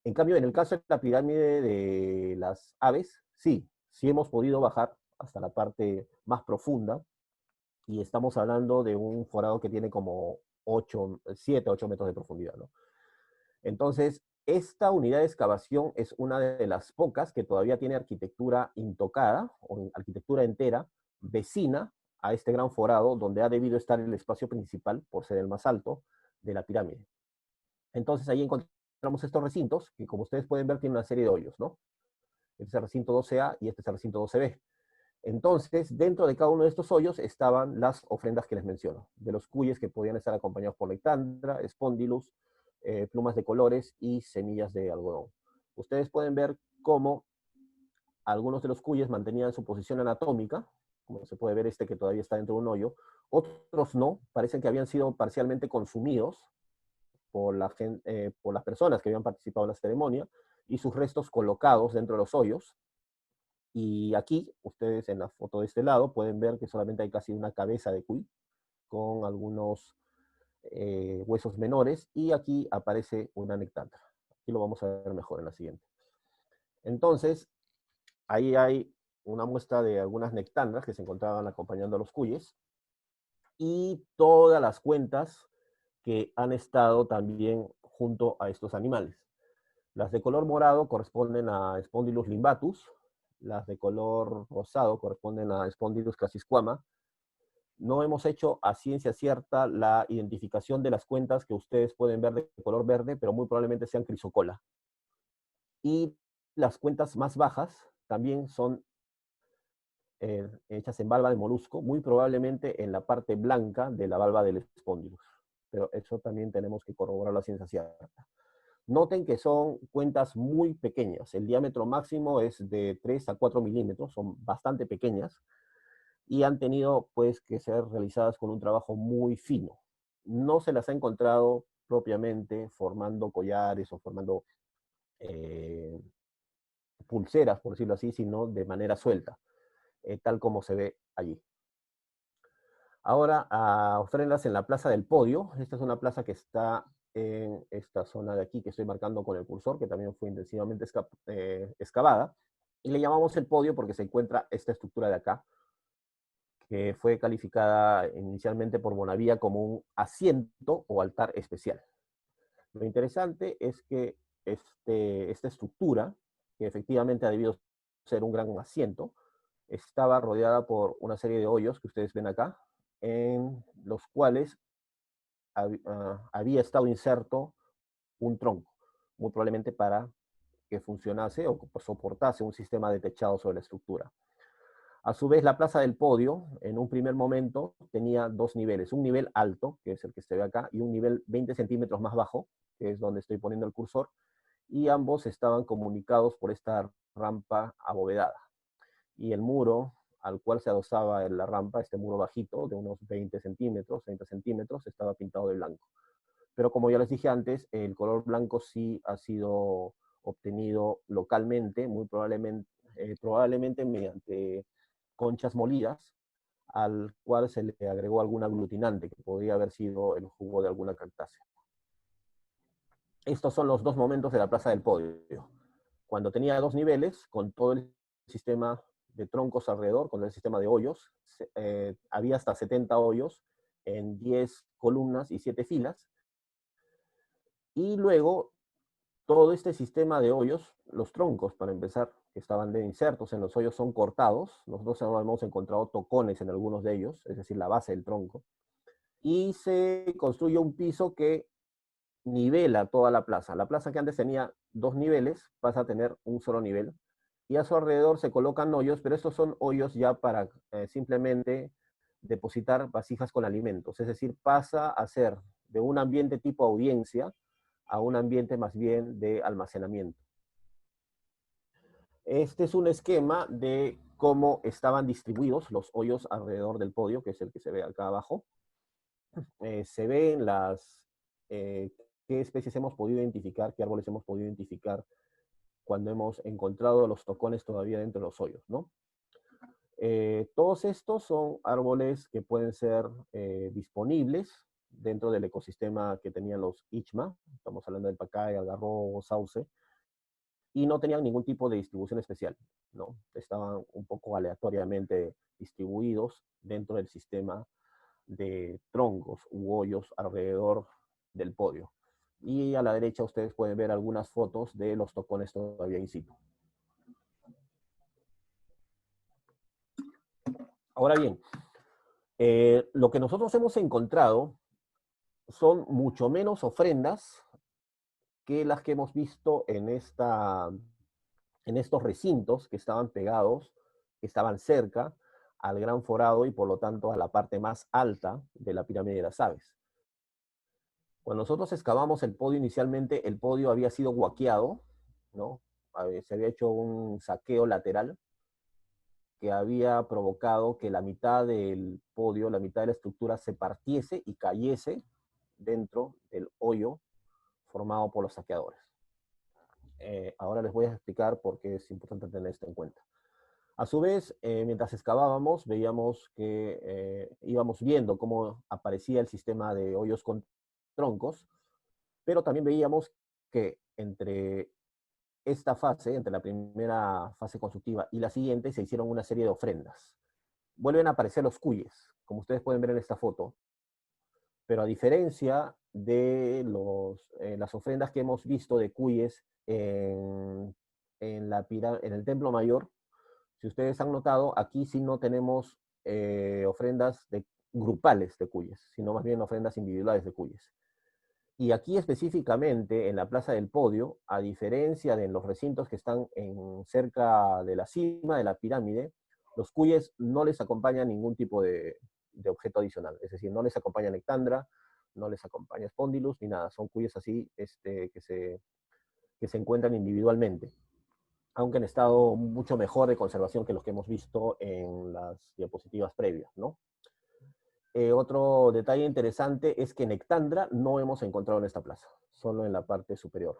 En cambio, en el caso de la pirámide de las aves, sí hemos podido bajar hasta la parte más profunda, y estamos hablando de un forado que tiene como 7, 8 metros de profundidad, ¿no? Entonces, esta unidad de excavación es una de las pocas que todavía tiene arquitectura intocada, o arquitectura entera, vecina a este gran forado, donde ha debido estar el espacio principal, por ser el más alto, de la pirámide. Entonces, ahí encontramos estos recintos, que como ustedes pueden ver, tienen una serie de hoyos, ¿no? Este es el recinto 12A y este es el recinto 12B. Entonces, dentro de cada uno de estos hoyos estaban las ofrendas que les menciono, de los cuyes que podían estar acompañados por nectandra, spondylus, plumas de colores y semillas de algodón. Ustedes pueden ver cómo algunos de los cuyes mantenían su posición anatómica, como se puede ver este que todavía está dentro de un hoyo, otros no, parecen que habían sido parcialmente consumidos por las personas que habían participado en la ceremonia, y sus restos colocados dentro de los hoyos. Y aquí, ustedes en la foto de este lado, pueden ver que solamente hay casi una cabeza de cuy, con algunos huesos menores, y aquí aparece una nectandra. Aquí lo vamos a ver mejor en la siguiente. Entonces, ahí hay una muestra de algunas nectandras que se encontraban acompañando a los cuyes y todas las cuentas que han estado también junto a estos animales. Las de color morado corresponden a Spondylus limbatus, las de color rosado corresponden a Spondylus crassisquama. No hemos hecho a ciencia cierta la identificación de las cuentas que ustedes pueden ver de color verde, pero muy probablemente sean Chrysocolla. Y las cuentas más bajas también son hechas en valva de molusco, muy probablemente en la parte blanca de la valva del Spondylus. Pero eso también tenemos que corroborar la ciencia cierta. Noten que son cuentas muy pequeñas. El diámetro máximo es de 3 a 4 milímetros, son bastante pequeñas y han tenido pues que ser realizadas con un trabajo muy fino. No se las ha encontrado propiamente formando collares o formando pulseras, por decirlo así, sino de manera suelta, tal como se ve allí. Ahora, a ofrendas en la Plaza del Podio. Esta es una plaza que está en esta zona de aquí que estoy marcando con el cursor, que también fue intensivamente excavada. Y le llamamos el podio porque se encuentra esta estructura de acá, que fue calificada inicialmente por Bonavía como un asiento o altar especial. Lo interesante es que esta estructura, que efectivamente ha debido ser un gran asiento, estaba rodeada por una serie de hoyos que ustedes ven acá, en los cuales había estado inserto un tronco, muy probablemente para que funcionase o soportase un sistema de techado sobre la estructura. A su vez, la Plaza del Podio, en un primer momento, tenía dos niveles. Un nivel alto, que es el que se ve acá, y un nivel 20 centímetros más bajo, que es donde estoy poniendo el cursor, y ambos estaban comunicados por esta rampa abovedada. Y el muro al cual se adosaba en la rampa, este muro bajito, de unos 20 centímetros, 30 centímetros, estaba pintado de blanco. Pero como ya les dije antes, el color blanco sí ha sido obtenido localmente, muy probablemente mediante conchas molidas, al cual se le agregó algún aglutinante, que podría haber sido el jugo de alguna cactácea. Estos son los dos momentos de la Plaza del Podio. Cuando tenía dos niveles, con todo el sistema de troncos alrededor, con el sistema de hoyos, había hasta 70 hoyos en 10 columnas y 7 filas. Y luego, todo este sistema de hoyos, los troncos, para empezar, que estaban de insertos en los hoyos, son cortados. Nosotros hemos encontrado tocones en algunos de ellos, es decir, la base del tronco. Y se construye un piso que nivela toda la plaza. La plaza que antes tenía dos niveles pasa a tener un solo nivel. Y a su alrededor se colocan hoyos, pero estos son hoyos ya para simplemente depositar vasijas con alimentos. Es decir, pasa a ser de un ambiente tipo audiencia a un ambiente más bien de almacenamiento. Este es un esquema de cómo estaban distribuidos los hoyos alrededor del podio, que es el que se ve acá abajo. Se ven qué especies hemos podido identificar, qué árboles hemos podido identificar cuando hemos encontrado los tocones todavía dentro de los hoyos, ¿no? Todos estos son árboles que pueden ser disponibles dentro del ecosistema que tenían los Ichma. Estamos hablando del pacay, algarrobo, sauce, y no tenían ningún tipo de distribución especial, ¿no? Estaban un poco aleatoriamente distribuidos dentro del sistema de troncos u hoyos alrededor del podio. Y a la derecha ustedes pueden ver algunas fotos de los tocones todavía in situ. Ahora bien, lo que nosotros hemos encontrado son mucho menos ofrendas que las que hemos visto en estos recintos que estaban pegados, que estaban cerca al gran forado y por lo tanto a la parte más alta de la pirámide de las aves. Cuando nosotros excavamos el podio inicialmente, el podio había sido guaqueado, ¿no? Se había hecho un saqueo lateral que había provocado que la mitad del podio, la mitad de la estructura se partiese y cayese dentro del hoyo formado por los saqueadores. Ahora les voy a explicar por qué es importante tener esto en cuenta. A su vez, mientras excavábamos, veíamos que íbamos viendo cómo aparecía el sistema de hoyos con troncos, pero también veíamos que entre esta fase, entre la primera fase constructiva y la siguiente, se hicieron una serie de ofrendas. Vuelven a aparecer los cuyes, como ustedes pueden ver en esta foto, pero a diferencia de las ofrendas que hemos visto de cuyes en el Templo Mayor, si ustedes han notado, aquí sí no tenemos ofrendas grupales de cuyes, sino más bien ofrendas individuales de cuyes. Y aquí específicamente, en la Plaza del Podio, a diferencia de los recintos que están cerca de la cima de la pirámide, los cuyes no les acompaña ningún tipo de objeto adicional. Es decir, no les acompaña nectandra, no les acompaña spondylus, ni nada. Son cuyes así que se encuentran individualmente, aunque en estado mucho mejor de conservación que los que hemos visto en las diapositivas previas, ¿no? Otro detalle interesante es que nectandra no hemos encontrado en esta plaza, solo en la parte superior.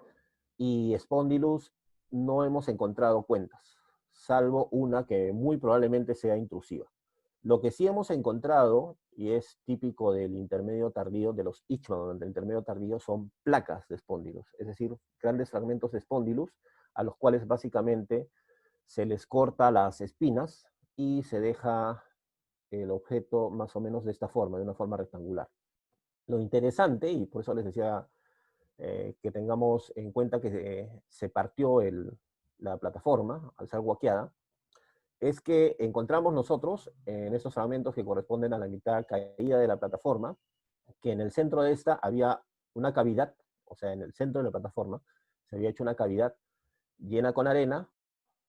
Y spondylus no hemos encontrado cuentas, salvo una que muy probablemente sea intrusiva. Lo que sí hemos encontrado, y es típico del intermedio tardío, de los Ichman del intermedio tardío, son placas de spondylus, es decir, grandes fragmentos de spondylus, a los cuales básicamente se les corta las espinas y se deja el objeto más o menos de esta forma, de una forma rectangular. Lo interesante, y por eso les decía que tengamos en cuenta que se partió la plataforma al ser guaqueada, es que encontramos nosotros en estos fragmentos que corresponden a la mitad caída de la plataforma, que en el centro de esta había una cavidad, o sea, en el centro de la plataforma se había hecho una cavidad llena con arena,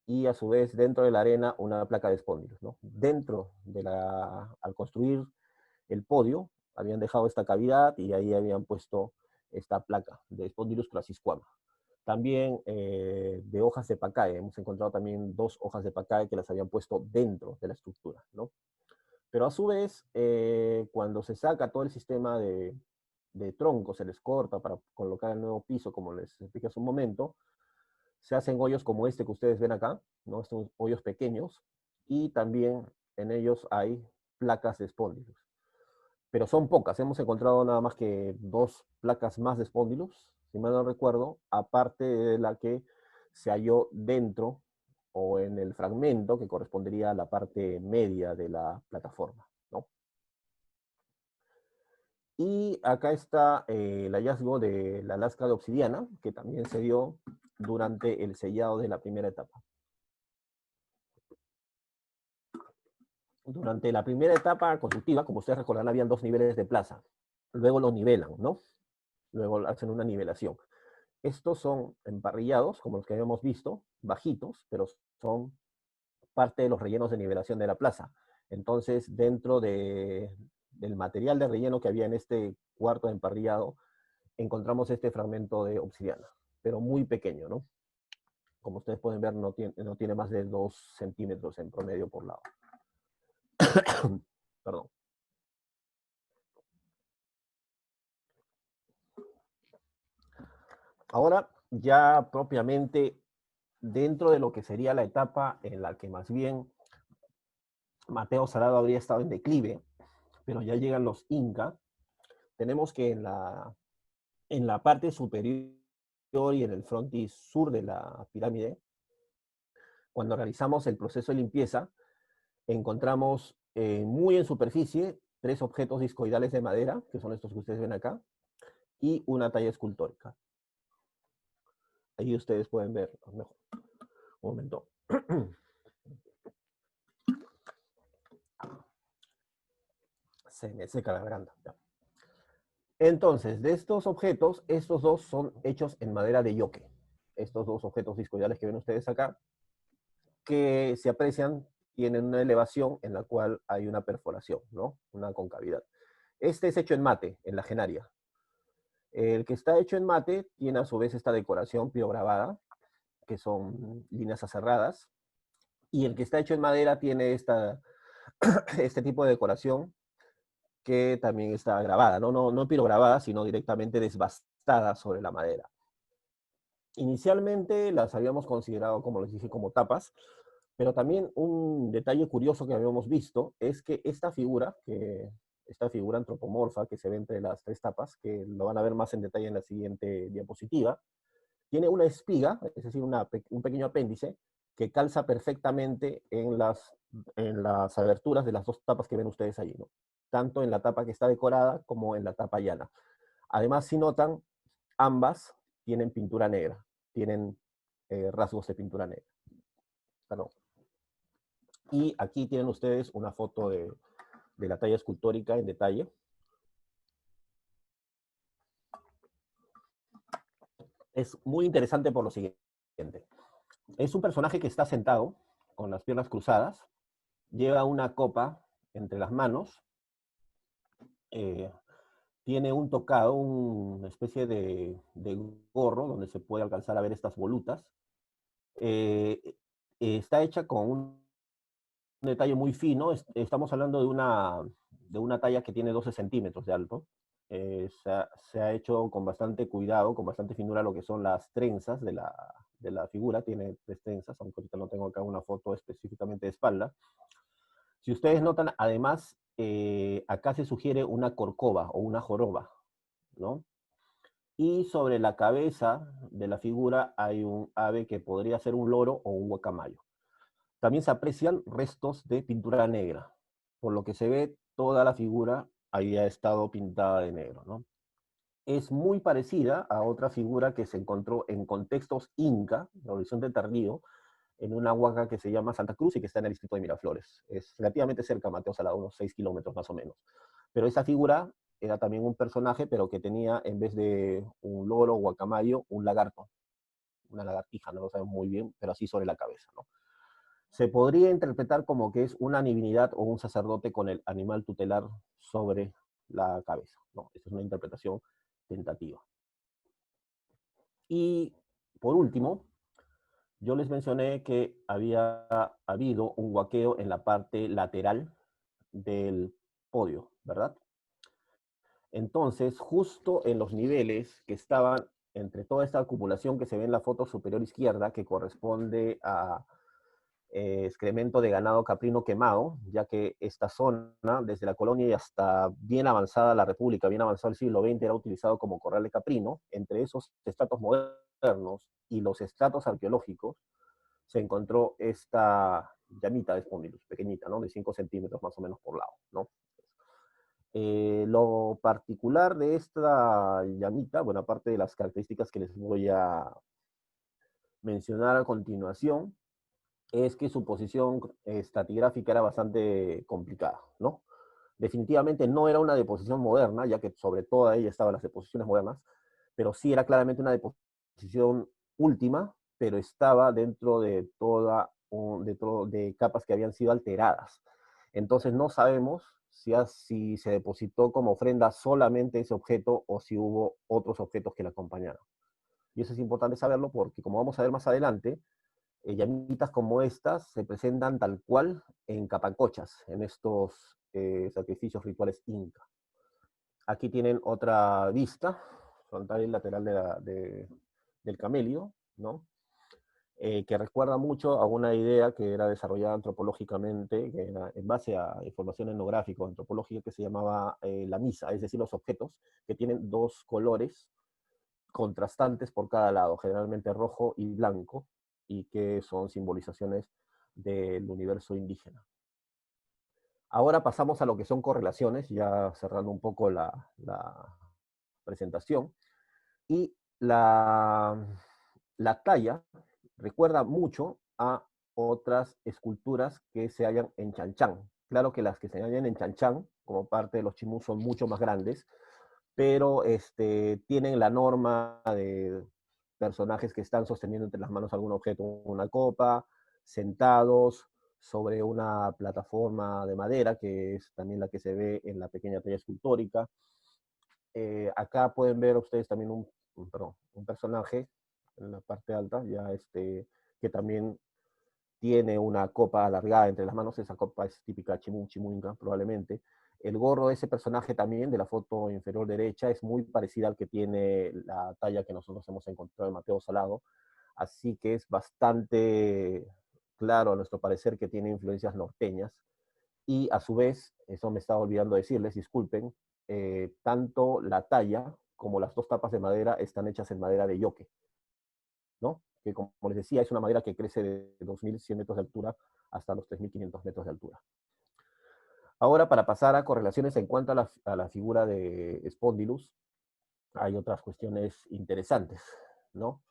y a su vez dentro de la arena una placa de espóndilos, ¿no? Al construir el podio, habían dejado esta cavidad y ahí habían puesto esta placa de Spondylus crassisquama. También de hojas de pacae, hemos encontrado también 2 hojas de pacae que las habían puesto dentro de la estructura, ¿no? Pero a su vez, cuando se saca todo el sistema de troncos, se les corta para colocar el nuevo piso, como les expliqué hace un momento, se hacen hoyos como este que ustedes ven acá, ¿no? Estos hoyos pequeños, y también en ellos hay placas de espóndilos. Pero son pocas, hemos encontrado nada más que 2 placas más de espóndilos, si mal no recuerdo, aparte de la que se halló dentro o en el fragmento que correspondería a la parte media de la plataforma, ¿no? Y acá está el hallazgo de la lasca de obsidiana, que también se dio durante el sellado de la primera etapa. Durante la primera etapa constructiva, como ustedes recordarán, habían 2 niveles de plaza. Luego lo nivelan, ¿no? Luego hacen una nivelación. Estos son emparrillados, como los que habíamos visto, bajitos, pero son parte de los rellenos de nivelación de la plaza. Entonces, dentro del material de relleno que había en este cuarto de emparrillado, encontramos este fragmento de obsidiana, pero muy pequeño, ¿no? Como ustedes pueden ver, no tiene más de 2 centímetros en promedio por lado. Perdón. Ahora, ya propiamente dentro de lo que sería la etapa en la que más bien Mateo Salado habría estado en declive, pero ya llegan los Inca, tenemos que en la parte superior y en el frontis sur de la pirámide, cuando realizamos el proceso de limpieza, encontramos muy en superficie 3 objetos discoidales de madera, que son estos que ustedes ven acá, y una talla escultórica. Ahí ustedes pueden ver mejor. Un momento. Se me seca la garganta. Ya. Entonces, de estos objetos, estos 2 son hechos en madera de yoque. Estos 2 objetos discoidales que ven ustedes acá, que se aprecian, tienen una elevación en la cual hay una perforación, ¿no? Una concavidad. Este es hecho en mate, en la genaria. El que está hecho en mate tiene a su vez esta decoración piograbada, que son líneas aserradas, y el que está hecho en madera tiene este tipo de decoración que también está grabada, no pirograbada, sino directamente desbastada sobre la madera. Inicialmente las habíamos considerado, como les dije, como tapas, pero también un detalle curioso que habíamos visto es que esta figura antropomorfa que se ve entre las 3 tapas, que lo van a ver más en detalle en la siguiente diapositiva, tiene una espiga, es decir, un pequeño apéndice, que calza perfectamente en las aberturas de las dos tapas que ven ustedes allí, ¿no? Tanto en la tapa que está decorada como en la tapa llana. Además, si notan, ambas tienen pintura negra, tienen rasgos de pintura negra. Perdón. Y aquí tienen ustedes una foto de la talla escultórica en detalle. Es muy interesante por lo siguiente. Es un personaje que está sentado, con las piernas cruzadas, lleva una copa entre las manos, eh, tiene un tocado, una especie de gorro donde se puede alcanzar a ver estas volutas. Eh, Está hecha con un detalle muy fino. Estamos hablando de una talla que tiene 12 centímetros de alto. Se ha hecho con bastante cuidado, con bastante finura lo que son las trenzas de la figura. Tiene tres trenzas, aunque ahorita no tengo acá una foto específicamente de espalda. Si ustedes notan, además, acá se sugiere una corcova o una joroba, ¿no? Y sobre la cabeza de la figura hay un ave que podría ser un loro o un guacamayo. También se aprecian restos de pintura negra, por lo que se ve toda la figura había estado pintada de negro, ¿no? Es muy parecida a otra figura que se encontró en contextos inca, en Horizonte Tardío, en una huaca que se llama Santa Cruz y que está en el distrito de Miraflores. Es relativamente cerca, Mateo Salado, unos 6 kilómetros más o menos. Pero esa figura era también un personaje, pero que tenía, en vez de un loro o guacamayo, un lagarto, una lagartija, no lo sabemos muy bien, pero así sobre la cabeza, ¿no? Se podría interpretar como que es una divinidad o un sacerdote con el animal tutelar sobre la cabeza, ¿no? Esta es una interpretación tentativa. Y por último, yo les mencioné que había habido un huaqueo en la parte lateral del podio, ¿verdad? Entonces, justo en los niveles que estaban entre toda esta acumulación que se ve en la foto superior izquierda, que corresponde a excremento de ganado caprino quemado, ya que esta zona, desde la colonia y hasta bien avanzada la República, bien avanzado el siglo XX, era utilizado como corral de caprino. Entre esos estratos modernos y los estratos arqueológicos, se encontró esta llamita de Spondylus, pequeñita, ¿no? De 5 centímetros más o menos por lado, ¿no? Lo particular de esta llamita, bueno, aparte de las características que les voy a mencionar a continuación, es que su posición estratigráfica era bastante complicada, ¿no? Definitivamente no era una deposición moderna, ya que sobre toda ella estaban las deposiciones modernas, pero sí era claramente una deposición última, pero estaba dentro de de capas que habían sido alteradas. Entonces no sabemos si se depositó como ofrenda solamente ese objeto o si hubo otros objetos que la acompañaron. Y eso es importante saberlo porque, como vamos a ver más adelante, llamitas como estas se presentan tal cual en capancochas, en estos sacrificios rituales inca. Aquí tienen otra vista, frontal y lateral del camelio, ¿no? Que recuerda mucho a una idea que era desarrollada antropológicamente, que era en base a información etnográfica o antropológica, que se llamaba la misa, es decir, los objetos que tienen dos colores contrastantes por cada lado, generalmente rojo y blanco, y que son simbolizaciones del universo indígena. Ahora pasamos a lo que son correlaciones, ya cerrando un poco la presentación. Y la talla recuerda mucho a otras esculturas que se hallan en Chanchán. Claro que las que se hallan en Chanchán, como parte de los chimús, son mucho más grandes, pero tienen la norma de personajes que están sosteniendo entre las manos algún objeto, una copa, sentados sobre una plataforma de madera, que es también la que se ve en la pequeña talla escultórica. Acá pueden ver ustedes también un personaje en la parte alta, ya que también tiene una copa alargada entre las manos. Esa copa es típica chimunga, probablemente. El gorro de ese personaje también, de la foto inferior derecha, es muy parecida al que tiene la talla que nosotros hemos encontrado en Mateo Salado, así que es bastante claro a nuestro parecer que tiene influencias norteñas. Y a su vez, eso me estaba olvidando decirles, disculpen, tanto la talla como las dos tapas de madera están hechas en madera de yoque. ¿no? Que como les decía, es una madera que crece de 2.100 metros de altura hasta los 3.500 metros de altura. Ahora, para pasar a correlaciones en cuanto a la figura de Spondylus, hay otras cuestiones interesantes, ¿no?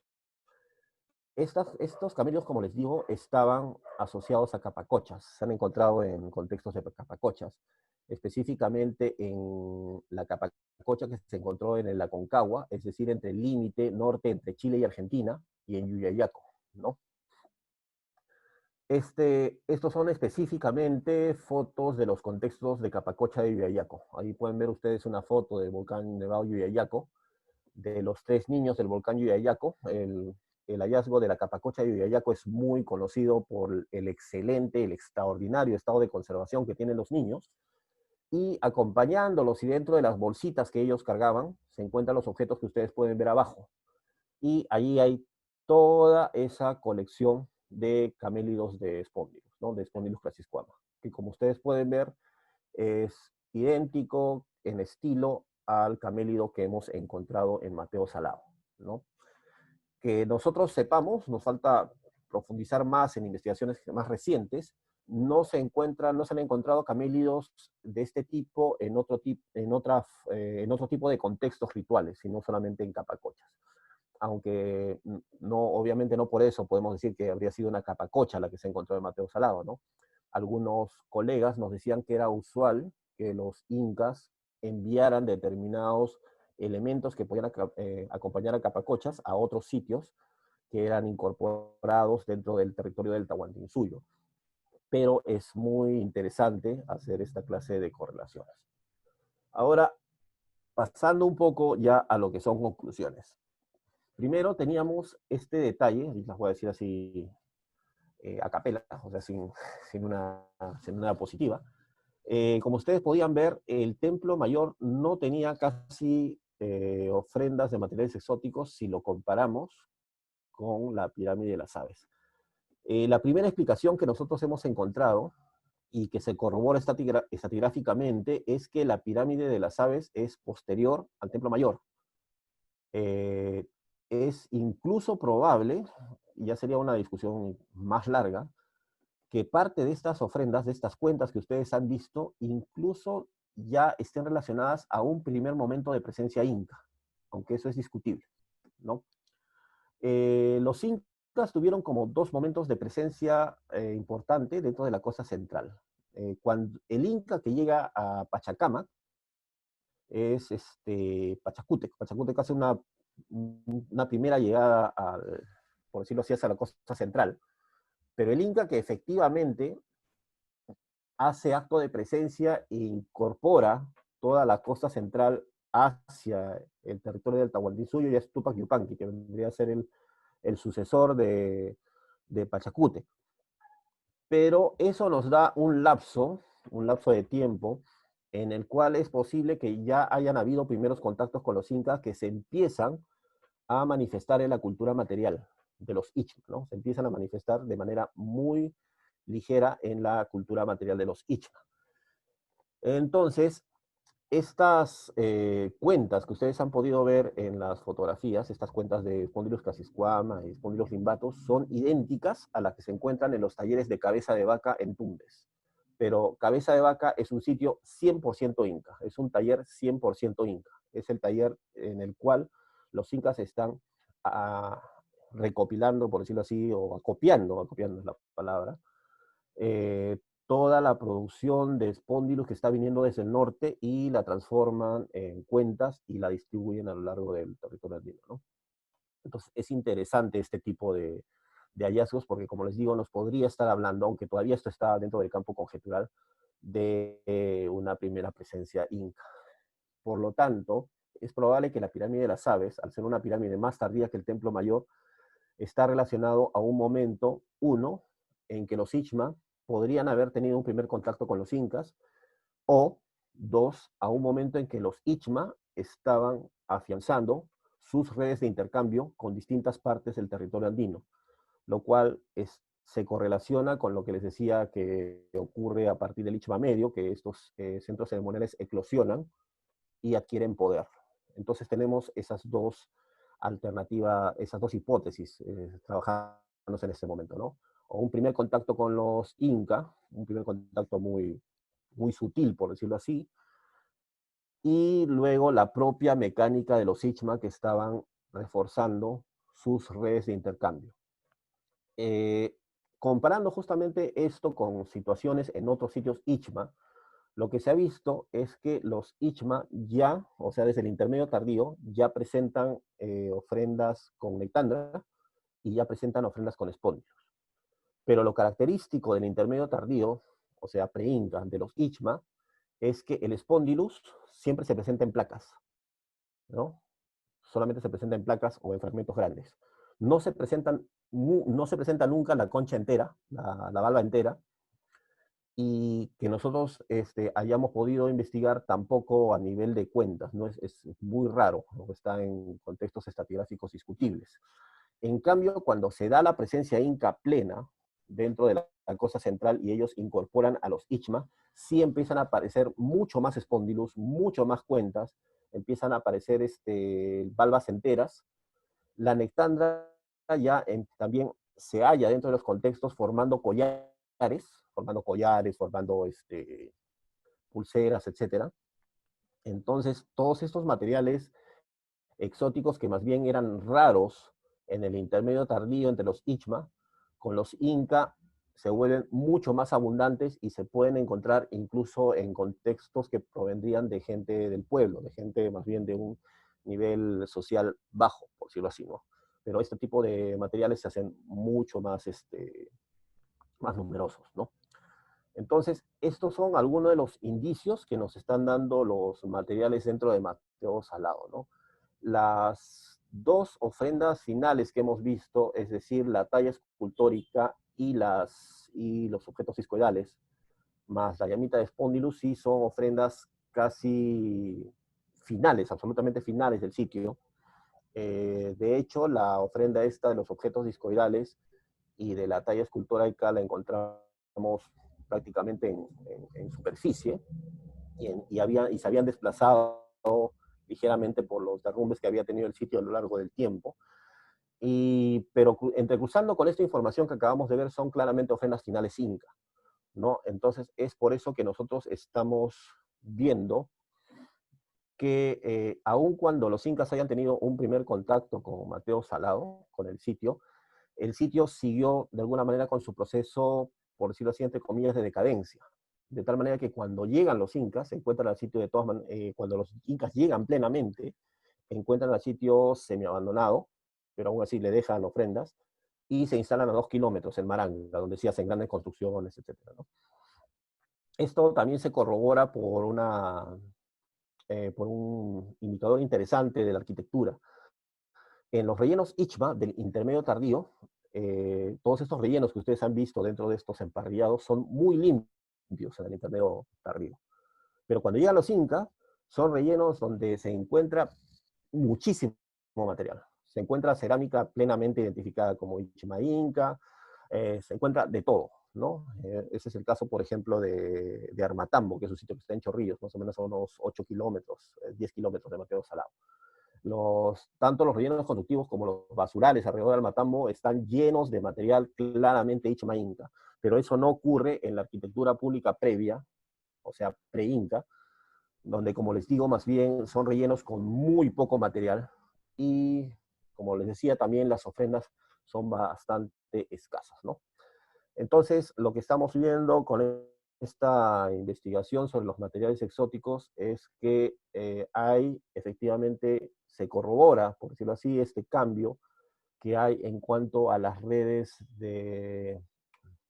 Estos camellos, como les digo, estaban asociados a capacochas. Se han encontrado en contextos de capacochas, específicamente en la capacocha que se encontró en el Aconcagua, es decir, entre el límite norte entre Chile y Argentina, y en Yuyayaco, ¿no? Estos son específicamente fotos de los contextos de Capacocha de Yuyayaco. Ahí pueden ver ustedes una foto del volcán Nevado Yuyayaco, de los 3 niños del volcán Yuyayaco. El hallazgo de la Capacocha de Yuyayaco es muy conocido por el excelente, el extraordinario estado de conservación que tienen los niños. Y acompañándolos y dentro de las bolsitas que ellos cargaban, se encuentran los objetos que ustedes pueden ver abajo. Y ahí hay toda esa colección de camélidos de Spondylus, ¿no? De Spondylus crassisquama, que como ustedes pueden ver es idéntico en estilo al camélido que hemos encontrado en Mateo Salado, ¿no? Que nosotros sepamos, nos falta profundizar más en investigaciones más recientes, no se han encontrado camélidos de este tipo en otro tipo de contextos rituales, sino solamente en capacochas. Aunque no, obviamente no por eso podemos decir que habría sido una capacocha la que se encontró en Mateo Salado, ¿no? Algunos colegas nos decían que era usual que los incas enviaran determinados elementos que podían acompañar a capacochas a otros sitios que eran incorporados dentro del territorio del Tahuantinsuyo. Pero es muy interesante hacer esta clase de correlaciones. Ahora, pasando un poco ya a lo que son conclusiones. Primero teníamos este detalle, y las voy a decir así a capela, o sea, sin una diapositiva. Como ustedes podían ver, el templo mayor no tenía casi ofrendas de materiales exóticos si lo comparamos con la pirámide de las aves. La primera explicación que nosotros hemos encontrado y que se corrobora estratigráficamente es que la pirámide de las aves es posterior al templo mayor. Es incluso probable, y ya sería una discusión más larga, que parte de estas ofrendas, de estas cuentas que ustedes han visto, incluso ya estén relacionadas a un primer momento de presencia inca, aunque eso es discutible, ¿no? Los incas tuvieron como 2 momentos de presencia importante dentro de la costa central. Cuando el inca que llega a Pachacama es Pachacútec. Pachacútec hace una primera llegada, por decirlo así, hacia la costa central. Pero el inca que efectivamente hace acto de presencia e incorpora toda la costa central hacia el territorio del Tahuantinsuyo y es Tupac Yupanqui, que vendría a ser el sucesor de Pachacútec. Pero eso nos da un lapso de tiempo en el cual es posible que ya hayan habido primeros contactos con los incas que se empiezan a manifestar en la cultura material de los Ichma, ¿no? Se empiezan a manifestar de manera muy ligera en la cultura material de los Ichma. Entonces, estas cuentas que ustedes han podido ver en las fotografías, estas cuentas de Spondylus crassisquama y Spondylus limbatus, son idénticas a las que se encuentran en los talleres de Cabeza de Vaca en Tumbes. Pero Cabeza de Vaca es un sitio 100% inca, es un taller 100% inca. Es el taller en el cual los incas están recopilando, por decirlo así, o acopiando es la palabra, toda la producción de Spondylus que está viniendo desde el norte y la transforman en cuentas y la distribuyen a lo largo del territorio andino, ¿no? Entonces es interesante este tipo de hallazgos porque, como les digo, nos podría estar hablando, aunque todavía esto está dentro del campo conjetural, de una primera presencia inca. Por lo tanto, es probable que la pirámide de las aves, al ser una pirámide más tardía que el templo mayor, está relacionado a un momento, uno, en que los Ichma podrían haber tenido un primer contacto con los incas, o dos, a un momento en que los Ichma estaban afianzando sus redes de intercambio con distintas partes del territorio andino, lo cual se correlaciona con lo que les decía que ocurre a partir del Ichma medio, que estos centros ceremoniales eclosionan y adquieren poder. Entonces tenemos esas dos alternativa, esas dos hipótesis trabajándose en este momento, ¿no? O un primer contacto con los Inca, un primer contacto muy sutil, por decirlo así, y luego la propia mecánica de los Ichma que estaban reforzando sus redes de intercambio. Eh, Comparando justamente esto con situaciones en otros sitios Ichma, lo que se ha visto es que los Ichma ya, o sea, desde el intermedio tardío, ya presentan ofrendas con nectandra y ya presentan ofrendas con espóndilos. Pero lo característico del intermedio tardío, o sea, pre-inca, de los Ichma, es que el espondilus siempre se presenta en placas, ¿no? Solamente se presenta en placas o en fragmentos grandes. No se presenta nunca la concha entera, la valva entera, y que nosotros hayamos podido investigar tampoco a nivel de cuentas, ¿no? Es muy raro, ¿no? Está en contextos estratigráficos discutibles. En cambio, cuando se da la presencia inca plena dentro de la costa central y ellos incorporan a los Ichma, sí empiezan a aparecer mucho más espondilus, mucho más cuentas, empiezan a aparecer valvas enteras. La nectandra ya también se halla dentro de los contextos formando collares, formando pulseras, etcétera. Entonces, todos estos materiales exóticos que más bien eran raros en el intermedio tardío entre los Ichma, con los Inca se vuelven mucho más abundantes y se pueden encontrar incluso en contextos que provendrían de gente del pueblo, de gente más bien de un nivel social bajo, por decirlo así, ¿no? Pero este tipo de materiales se hacen mucho más numerosos, ¿no? Entonces, estos son algunos de los indicios que nos están dando los materiales dentro de Mateo Salado, ¿no? Las dos ofrendas finales que hemos visto, es decir, la talla escultórica y los objetos discoidales, más la llamita de Spondylus, sí son ofrendas casi finales, absolutamente finales del sitio. De hecho, la ofrenda esta de los objetos discoidales y de la talla escultórica la encontramos prácticamente en superficie y se habían desplazado ligeramente por los derrumbes que había tenido el sitio a lo largo del tiempo. Pero entrecruzando con esta información que acabamos de ver son claramente ofrendas finales inca, ¿no? Entonces es por eso que nosotros estamos viendo que aun cuando los incas hayan tenido un primer contacto con Mateo Salado, con el sitio siguió de alguna manera con su proceso, por decirlo así, entre comillas, de decadencia. De tal manera que cuando llegan los incas, se encuentran al sitio cuando los incas llegan plenamente, encuentran al sitio semiabandonado, pero aún así le dejan ofrendas, y se instalan a 2 kilómetros en Maranga, donde sí hacen grandes construcciones, etc., ¿no? Esto también se corrobora por un indicador interesante de la arquitectura. En los rellenos Ichma del intermedio tardío, todos estos rellenos que ustedes han visto dentro de estos emparrillados son muy limpios en el intermedio tardío. Pero cuando llegan los Incas, son rellenos donde se encuentra muchísimo material. Se encuentra cerámica plenamente identificada como Ichma Inca, se encuentra de todo, ¿no? Ese es el caso, por ejemplo, de Armatambo, que es un sitio que está en Chorrillos, más o menos a unos 8 kilómetros, 10 kilómetros de Mateo Salado. Tanto los rellenos constructivos como los basurales alrededor del Matambo están llenos de material claramente Ichma Inca, pero eso no ocurre en la arquitectura pública previa, o sea, pre-Inca, donde, como les digo, más bien son rellenos con muy poco material y, como les decía, también las ofrendas son bastante escasas, ¿no? Entonces, lo que estamos viendo con esta investigación sobre los materiales exóticos es que efectivamente, se corrobora, por decirlo así, este cambio que hay en cuanto a las redes de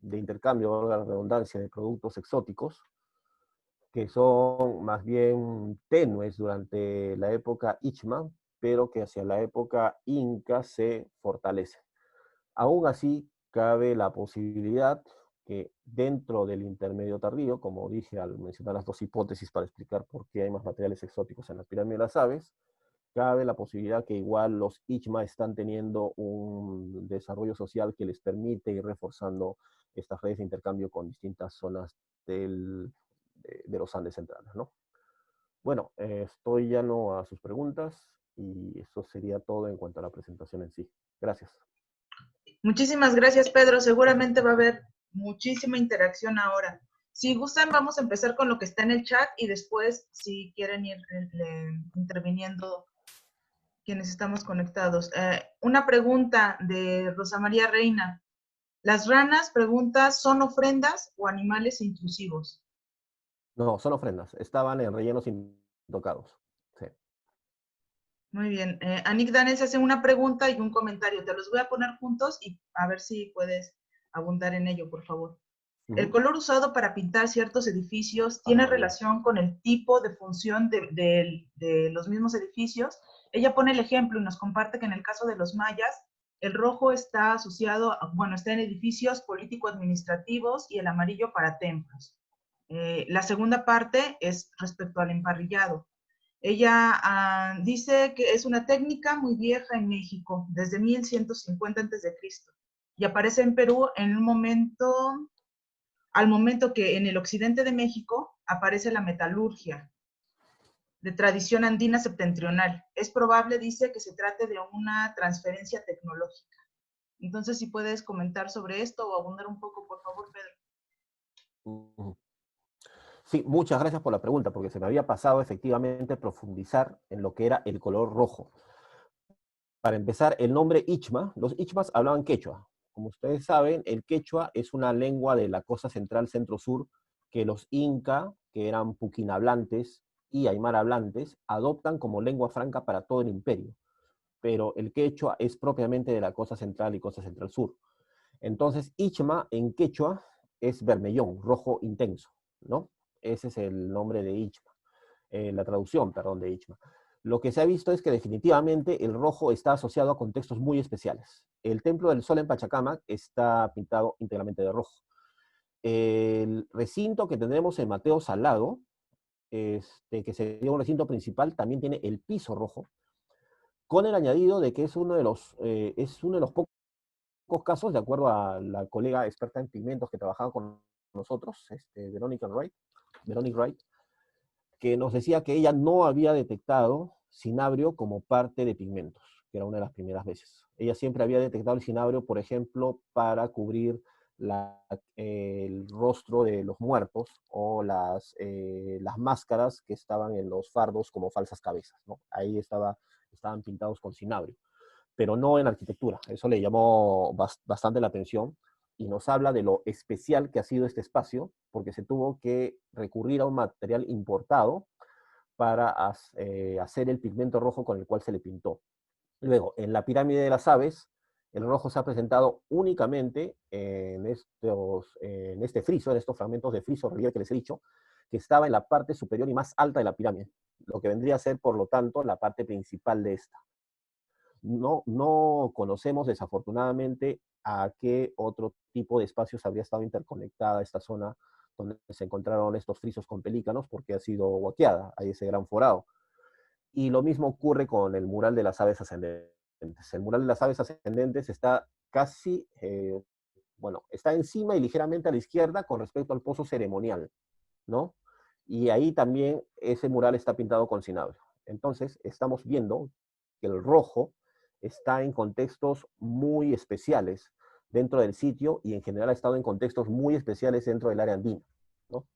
intercambio, valga la redundancia, de productos exóticos, que son más bien tenues durante la época Ichma, pero que hacia la época Inca se fortalecen. Aún así, cabe la posibilidad que dentro del intermedio tardío, como dije al mencionar las dos hipótesis para explicar por qué hay más materiales exóticos en la pirámide de las aves, cabe la posibilidad que igual los Ichma están teniendo un desarrollo social que les permite ir reforzando estas redes de intercambio con distintas zonas de los Andes centrales, ¿no? Bueno, estoy llano a sus preguntas Y eso sería todo en cuanto a la presentación en sí. Gracias. Muchísimas gracias, Pedro. Seguramente va a haber muchísima interacción ahora. Si gustan, vamos a empezar con lo que está en el chat y después, si quieren ir interviniendo quienes estamos conectados. Una pregunta de Rosa María Reina. Las ranas, pregunta, ¿son ofrendas o animales intrusivos? No, son ofrendas. Estaban en rellenos intocados. Sí. Muy bien. Anik Danes hace una pregunta y un comentario. Te los voy a poner juntos y a ver si puedes abundar en ello, por favor. ¿El color usado para pintar ciertos edificios tiene relación con el tipo de función de los mismos edificios? Ella pone el ejemplo y nos comparte que en el caso de los mayas, el rojo está asociado, bueno, está en edificios político-administrativos y el amarillo para templos. La segunda parte es respecto al emparrillado. Ella dice que es una técnica muy vieja en México, desde 1150 a.C. y aparece en Perú en un momento, al momento que en el occidente de México aparece la metalurgia, de tradición andina septentrional. Es probable, dice, que se trate de una transferencia tecnológica. Entonces, si puedes comentar sobre esto o abundar un poco, por favor, Pedro. Sí, muchas gracias por la pregunta, porque se me había pasado efectivamente profundizar en lo que era el color rojo. Para empezar, el nombre Ichma, los Ichmas hablaban quechua. Como ustedes saben, el quechua es una lengua de la costa central centro-sur que los inca, que eran puquinhablantes y aymara hablantes, adoptan como lengua franca para todo el imperio. Pero el quechua es propiamente de la costa central y costa central sur. Entonces, Ichma en quechua es vermellón, rojo intenso, ¿no? Ese es el nombre de Ichma, la traducción, perdón, de Ichma. Lo que se ha visto es que definitivamente el rojo está asociado a contextos muy especiales. El Templo del Sol en Pachacamac está pintado íntegramente de rojo. El recinto que tenemos en Mateo Salado, que sería un recinto principal, también tiene el piso rojo, con el añadido de que es uno de los pocos casos, de acuerdo a la colega experta en pigmentos que trabajaba con nosotros, Veronica Wright, que nos decía que ella no había detectado cinabrio como parte de pigmentos, que era una de las primeras veces. Ella siempre había detectado el cinabrio, por ejemplo, para cubrir el rostro de los muertos o las máscaras que estaban en los fardos como falsas cabezas, ¿no? Ahí estaban pintados con cinabrio, pero no en arquitectura. Eso le llamó bastante la atención y nos habla de lo especial que ha sido este espacio, porque se tuvo que recurrir a un material importado para hacer el pigmento rojo con el cual se le pintó. Luego, en la pirámide de las aves, el rojo se ha presentado únicamente en este friso, en estos fragmentos de friso relieve que les he dicho, que estaba en la parte superior y más alta de la pirámide, lo que vendría a ser, por lo tanto, la parte principal de esta. No conocemos desafortunadamente a qué otro tipo de espacios habría estado interconectada esta zona donde se encontraron estos frisos con pelícanos, porque ha sido huaqueada, hay ese gran forado. Y lo mismo ocurre con el mural de las aves ascendentes. El mural de las aves ascendentes está casi, está encima y ligeramente a la izquierda con respecto al pozo ceremonial, ¿no? Y ahí también ese mural está pintado con cinabrio. Entonces, estamos viendo que el rojo está en contextos muy especiales dentro del sitio y en general ha estado en contextos muy especiales dentro del área andina, ¿no?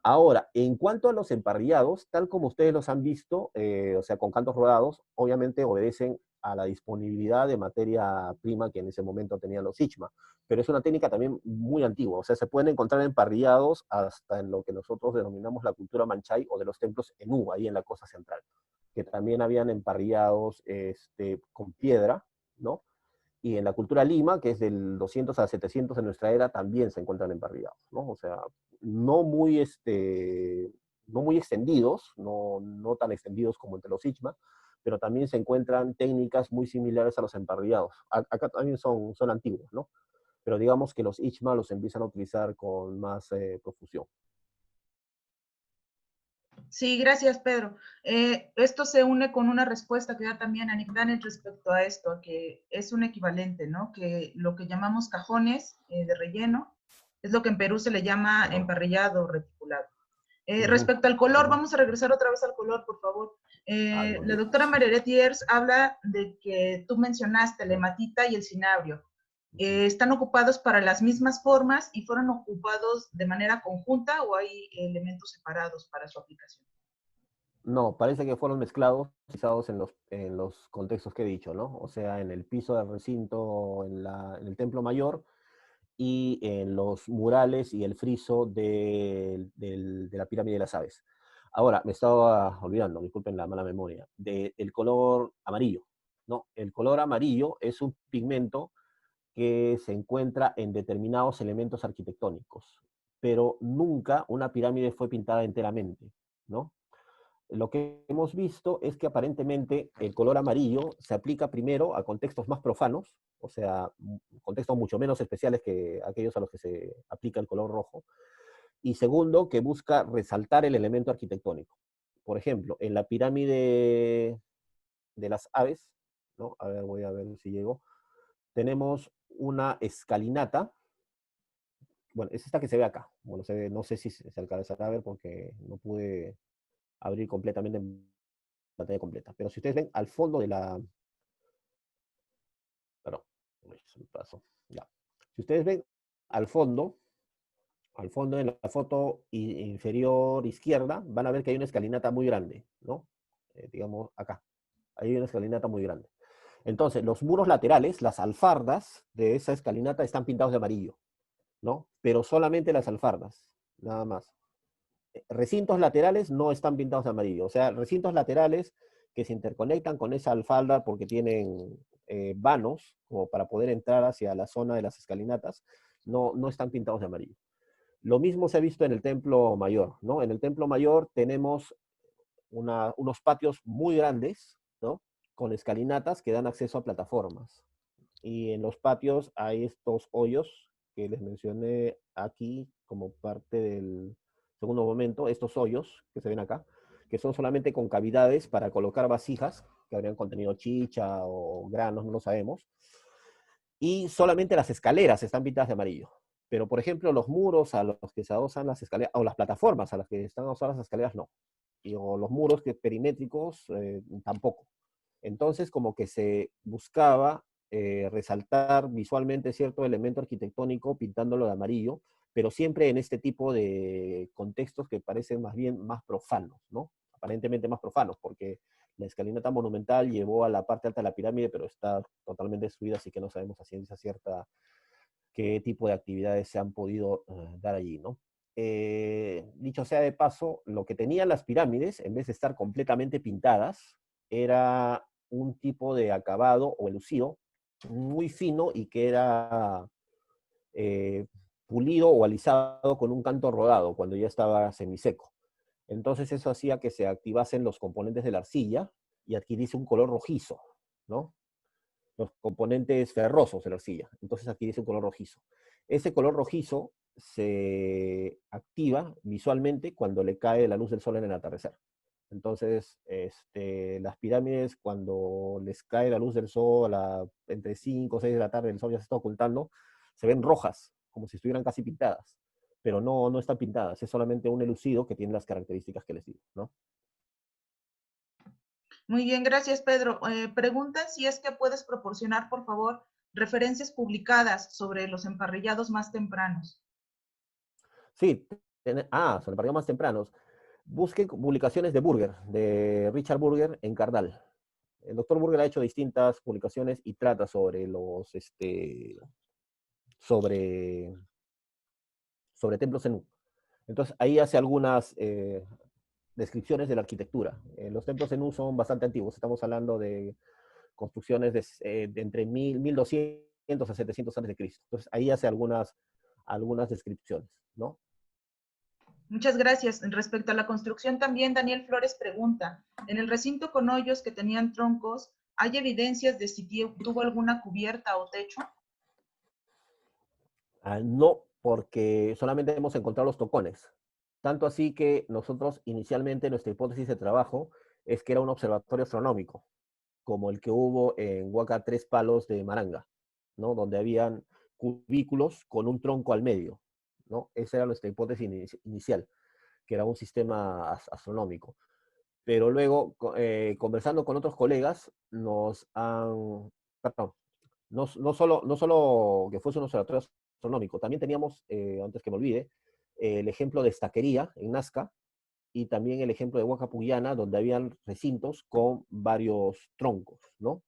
Ahora, en cuanto a los emparrillados, tal como ustedes los han visto, o sea, con cantos rodados, obviamente obedecen a la disponibilidad de materia prima que en ese momento tenían los Ichma, pero es una técnica también muy antigua, o sea, se pueden encontrar emparrillados hasta en lo que nosotros denominamos la cultura manchay o de los templos Enú, ahí en la costa central, que también habían emparrillados con piedra, ¿no? Y en la cultura Lima, que es del 200 a 700 de nuestra era, también se encuentran emparrillados, ¿no? O sea, no muy, no muy extendidos, no tan extendidos como entre los Ichma, pero también se encuentran técnicas muy similares a los emparrillados. Acá también son antiguos, ¿no? Pero digamos que los Ichma los empiezan a utilizar con más profusión. Sí, gracias, Pedro. Esto se une con una respuesta que da también Anik Danet respecto a esto, que es un equivalente, ¿no? Que lo que llamamos cajones de relleno es lo que en Perú se le llama emparrillado reticulado. Respecto al color, vamos a regresar otra vez al color, por favor. La Olvido. doctora Margaret Diers habla de que tú mencionaste la hematita y el cinabrio. ¿Están ocupados para las mismas formas y fueron ocupados de manera conjunta o hay elementos separados para su aplicación? No, parece que fueron mezclados, utilizados en los contextos que he dicho, ¿no? O sea, en el piso del recinto, en el templo mayor, y en los murales y el friso de la pirámide de las aves. Ahora, me estaba olvidando, disculpen la mala memoria, del color amarillo, ¿no? El color amarillo es un pigmento que se encuentra en determinados elementos arquitectónicos, pero nunca una pirámide fue pintada enteramente, ¿no? Lo que hemos visto es que aparentemente el color amarillo se aplica primero a contextos más profanos, o sea, contextos mucho menos especiales que aquellos a los que se aplica el color rojo, y segundo, que busca resaltar el elemento arquitectónico. Por ejemplo, en la pirámide de las aves, ¿no? A ver, voy a ver si llego, tenemos una escalinata, bueno, es esta que se ve acá, bueno, no sé si se alcanzará a ver porque no pude abrir completamente en pantalla completa. Pero si ustedes ven al fondo de la... Perdón, se me pasó. Ya. Si ustedes ven al fondo en la foto inferior izquierda, van a ver que hay una escalinata muy grande, ¿no? Digamos acá. Hay una escalinata muy grande. Entonces, los muros laterales, las alfardas de esa escalinata están pintados de amarillo, ¿no? Pero solamente las alfardas, nada más. Recintos laterales no están pintados de amarillo, o sea, recintos laterales que se interconectan con esa alfalda porque tienen vanos como para poder entrar hacia la zona de las escalinatas, no están pintados de amarillo. Lo mismo se ha visto en el templo mayor, ¿no? En el templo mayor tenemos unos patios muy grandes, ¿no? Con escalinatas que dan acceso a plataformas. Y en los patios hay estos hoyos que les mencioné aquí como parte del segundo momento, estos hoyos que se ven acá, que son solamente con cavidades para colocar vasijas que habrían contenido chicha o granos, no lo sabemos. Y solamente las escaleras están pintadas de amarillo. Pero, por ejemplo, los muros a los que se adosan las escaleras, o las plataformas a las que están adosadas las escaleras, no. O los muros perimétricos, tampoco. Entonces, como que se buscaba resaltar visualmente cierto elemento arquitectónico pintándolo de amarillo, pero siempre en este tipo de contextos que parecen más bien más profanos, ¿no? Aparentemente más profanos, porque la escalinata monumental llevó a la parte alta de la pirámide, pero está totalmente destruida, así que no sabemos a ciencia cierta qué tipo de actividades se han podido dar allí, ¿no? Dicho sea de paso, lo que tenían las pirámides, en vez de estar completamente pintadas, era un tipo de acabado o elucido muy fino y que era eh, pulido o alisado con un canto rodado cuando ya estaba semiseco. Entonces eso hacía que se activasen los componentes de la arcilla y adquiriese un color rojizo, ¿no? Los componentes ferrosos de la arcilla. Entonces adquiriese un color rojizo. Ese color rojizo se activa visualmente cuando le cae la luz del sol en el atardecer. Entonces, las pirámides, cuando les cae la luz del sol entre 5 o 6 de la tarde, el sol ya se está ocultando, se ven rojas, como si estuvieran casi pintadas. Pero no están pintadas, es solamente un elucido que tiene las características que les digo, ¿no? Muy bien, gracias, Pedro. Preguntan si es que puedes proporcionar, por favor, referencias publicadas sobre los emparrillados más tempranos. Sí, sobre partidos más tempranos. Busquen publicaciones de Burger, de Richard Burger en Cardal. El doctor Burger ha hecho distintas publicaciones y trata sobre, sobre templos Zenú. Entonces ahí hace algunas descripciones de la arquitectura. Los templos Zenú son bastante antiguos, estamos hablando de construcciones de entre 1200 a 700 antes de Cristo. Entonces ahí hace algunas descripciones, ¿no? Muchas gracias. Respecto a la construcción también, Daniel Flores pregunta, en el recinto con hoyos que tenían troncos, ¿hay evidencias de si tuvo alguna cubierta o techo? No, porque solamente hemos encontrado los tocones. Tanto así que nosotros inicialmente nuestra hipótesis de trabajo es que era un observatorio astronómico, como el que hubo en Huaca Tres Palos de Maranga, ¿no? Donde habían cubículos con un tronco al medio, ¿no? Esa era nuestra hipótesis inicial, que era un sistema astronómico. pero luego, conversando con otros colegas, nos han, perdón, no solo que fuese un observatorio astronómico, también teníamos, antes que me olvide, el ejemplo de Estaquería en Nazca, y también el ejemplo de Huacapuyana, donde habían recintos con varios troncos, ¿no?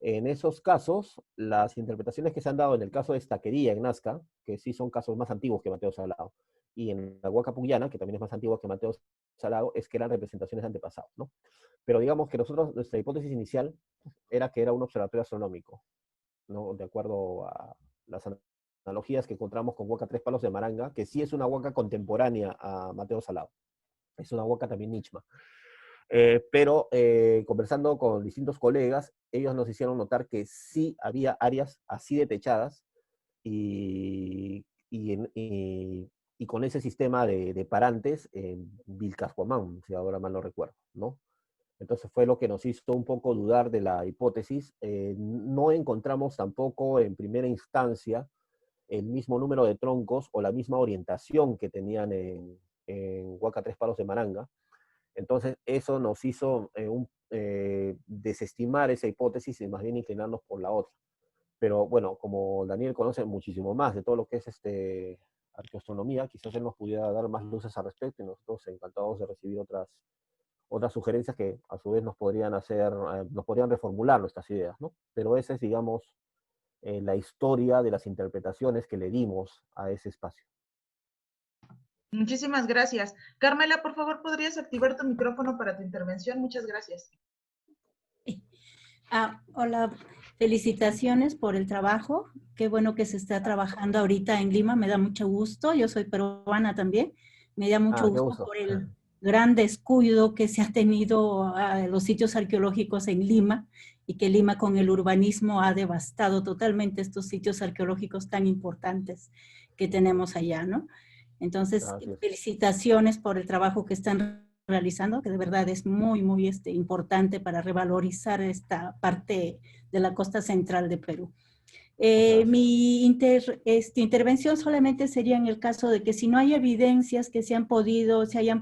En esos casos, las interpretaciones que se han dado en el caso de Estaquería en Nazca, que sí son casos más antiguos que Mateo Salado, y en la Huacapuyana, que también es más antigua que Mateo Salado, es que eran representaciones de antepasados, ¿no? Pero digamos que nosotros, nuestra hipótesis inicial era que era un observatorio astronómico, ¿no? De acuerdo a las analogías que encontramos con Huaca Tres Palos de Maranga, que sí es una huaca contemporánea a Mateo Salado. Es una huaca también nichma. Pero conversando con distintos colegas, ellos nos hicieron notar que sí había áreas así de techadas y con ese sistema de parantes en Vilcashuamán, si ahora mal no recuerdo, ¿no? Entonces fue lo que nos hizo un poco dudar de la hipótesis. No encontramos tampoco en primera instancia el mismo número de troncos o la misma orientación que tenían en Huaca Tres Palos de Maranga. Entonces eso nos hizo desestimar esa hipótesis y más bien inclinarnos por la otra. Pero bueno, como Daniel conoce muchísimo más de todo lo que es arqueoastronomía, quizás él nos pudiera dar más luces al respecto y nosotros encantados de recibir otras sugerencias que a su vez nos podrían nos podrían reformular nuestras ideas, ¿no? Pero esa es, digamos, la historia de las interpretaciones que le dimos a ese espacio. Muchísimas gracias. Carmela, por favor, ¿podrías activar tu micrófono para tu intervención? Muchas gracias. Hola, felicitaciones por el trabajo. Qué bueno que se está trabajando ahorita en Lima, me da mucho gusto. Yo soy peruana también. Me da mucho gusto por el gran descuido que se ha tenido a los sitios arqueológicos en Lima y que Lima con el urbanismo ha devastado totalmente estos sitios arqueológicos tan importantes que tenemos allá, ¿no? Entonces, Gracias. felicitaciones por el trabajo que están realizando, que de verdad es muy, muy importante para revalorizar esta parte de la costa central de Perú. Mi intervención solamente sería en el caso de que si no hay evidencias que se hayan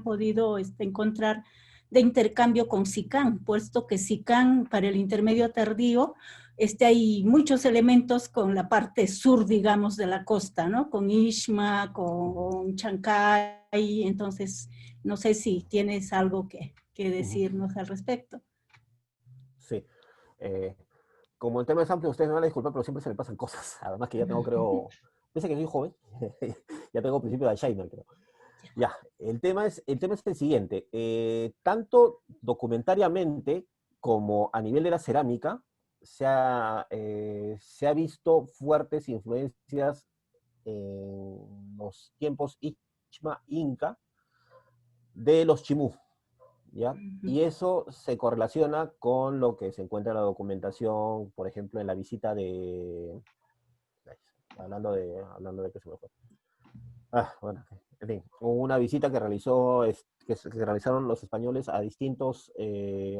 podido encontrar de intercambio con SICAN, puesto que SICAN para el intermedio tardío hay muchos elementos con la parte sur, digamos, de la costa, ¿no? Con Ixma, con Chancay, entonces no sé si tienes algo que decirnos al respecto. Sí. Como el tema es amplio, ustedes me van a disculpar, pero siempre se me pasan cosas. Además que ya tengo, creo, pese a que soy joven, ya tengo principio de Alzheimer, creo. Ya, el tema es el siguiente. Tanto documentariamente como a nivel de la cerámica, se ha visto fuertes influencias en los tiempos Ichma Inca de los Chimú, ¿ya? Y eso se correlaciona con lo que se encuentra en la documentación, por ejemplo, en la visita de... Hablando de que se me fue. Bueno, en fin, hubo una visita que realizaron los españoles a distintos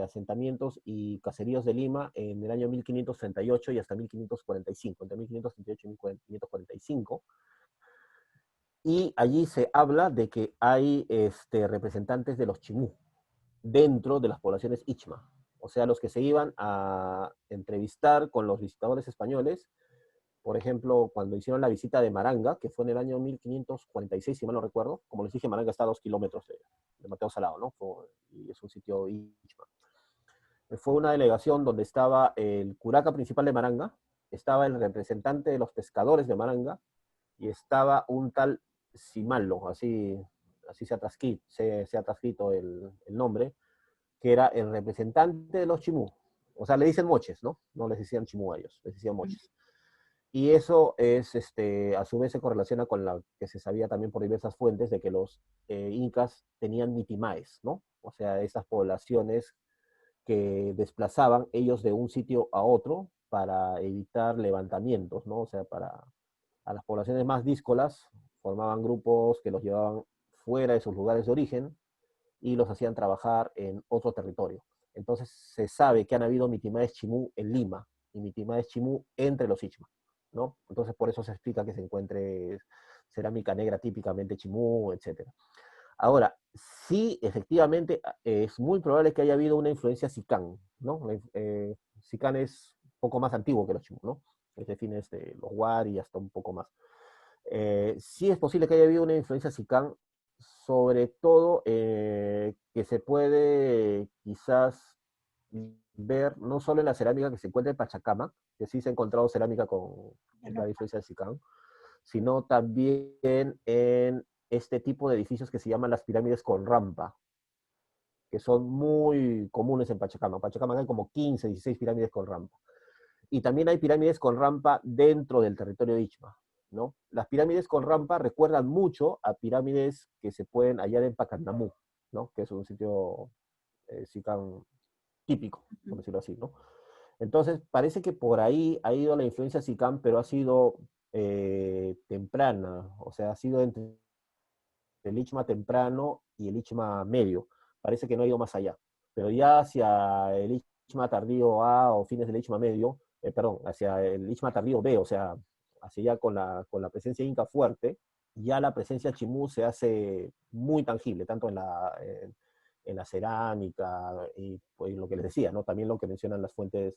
asentamientos y caseríos de Lima en el año 1538 y hasta 1545, entre 1538 y 1545. Y allí se habla de que hay representantes de los Chimú dentro de las poblaciones Ichma. O sea, los que se iban a entrevistar con los visitadores españoles. Por ejemplo, cuando hicieron la visita de Maranga, que fue en el año 1546, si mal no recuerdo, como les dije, Maranga está a 2 kilómetros de Mateo Salado, ¿no? Y es un sitio Ichma. Fue una delegación donde estaba el curaca principal de Maranga, estaba el representante de los pescadores de Maranga, y estaba un tal Simalo, así se ha transcrito el nombre, que era el representante de los Chimú. O sea, le dicen moches, ¿no? No les decían Chimú a ellos, les decían moches. Y eso a su vez se correlaciona con lo que se sabía también por diversas fuentes de que los incas tenían mitimaes, ¿no? O sea, estas poblaciones que desplazaban ellos de un sitio a otro para evitar levantamientos, ¿no? O sea, a las poblaciones más díscolas formaban grupos que los llevaban fuera de sus lugares de origen y los hacían trabajar en otro territorio. Entonces se sabe que han habido mitimaes chimú en Lima y mitimaes chimú entre los Ichma, ¿no? Entonces por eso se explica que se encuentre cerámica negra típicamente chimú, etc. Ahora, sí, efectivamente, es muy probable que haya habido una influencia Sican, ¿no? Sican es un poco más antiguo que los Chimú, ¿no? Es de fines de los Wari y hasta un poco más. Sí es posible que haya habido una influencia Sican, sobre todo que se puede quizás ver no solo en la cerámica que se encuentra en Pachacama, que sí se ha encontrado cerámica con la influencia de Sican, sino también en este tipo de edificios que se llaman las pirámides con rampa, que son muy comunes en Pachacama. En Pachacama hay como 15, 16 pirámides con rampa. Y también hay pirámides con rampa dentro del territorio de Ichma, ¿no? Las pirámides con rampa recuerdan mucho a pirámides que se pueden hallar en Pacandamú, ¿no? Que es un sitio sican típico, por decirlo así, ¿no? Entonces, parece que por ahí ha ido la influencia sican, pero ha sido temprana, o sea, ha sido entre el Ichma temprano y el Ichma medio. Parece que no ha ido más allá. Pero ya hacia el Ichma tardío A o fines del Ichma medio, perdón, hacia el Ichma tardío B, o sea, hacia ya con la presencia inca fuerte, ya la presencia chimú se hace muy tangible, tanto en la cerámica y pues, lo que les decía, ¿no? También lo que mencionan las fuentes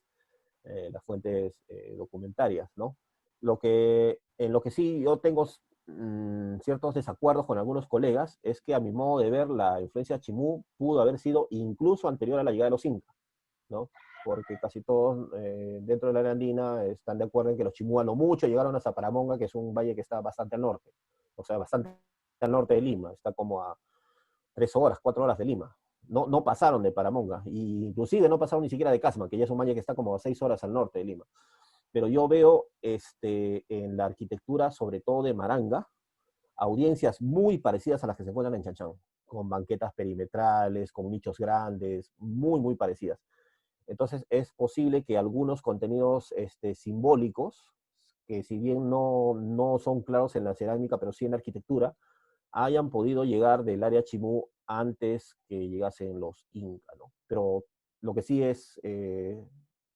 documentarias, ¿no? En lo que sí yo tengo ciertos desacuerdos con algunos colegas es que a mi modo de ver la influencia chimú pudo haber sido incluso anterior a la llegada de los incas, ¿no? Porque casi todos dentro del área andina están de acuerdo en que los chimú a lo mucho llegaron hasta Paramonga, que es un valle que está bastante al norte, o sea, bastante al norte de Lima, está como a 3 horas, 4 horas de Lima. No, no pasaron de Paramonga, y inclusive no pasaron ni siquiera de Casma, que ya es un valle que está como a 6 horas al norte de Lima. Pero yo veo en la arquitectura, sobre todo de Maranga, audiencias muy parecidas a las que se encuentran en Chanchán, con banquetas perimetrales, con nichos grandes, muy, muy parecidas. Entonces es posible que algunos contenidos simbólicos, que si bien no son claros en la cerámica, pero sí en la arquitectura, hayan podido llegar del área chimú antes que llegasen los incas, ¿no? Pero lo que sí es,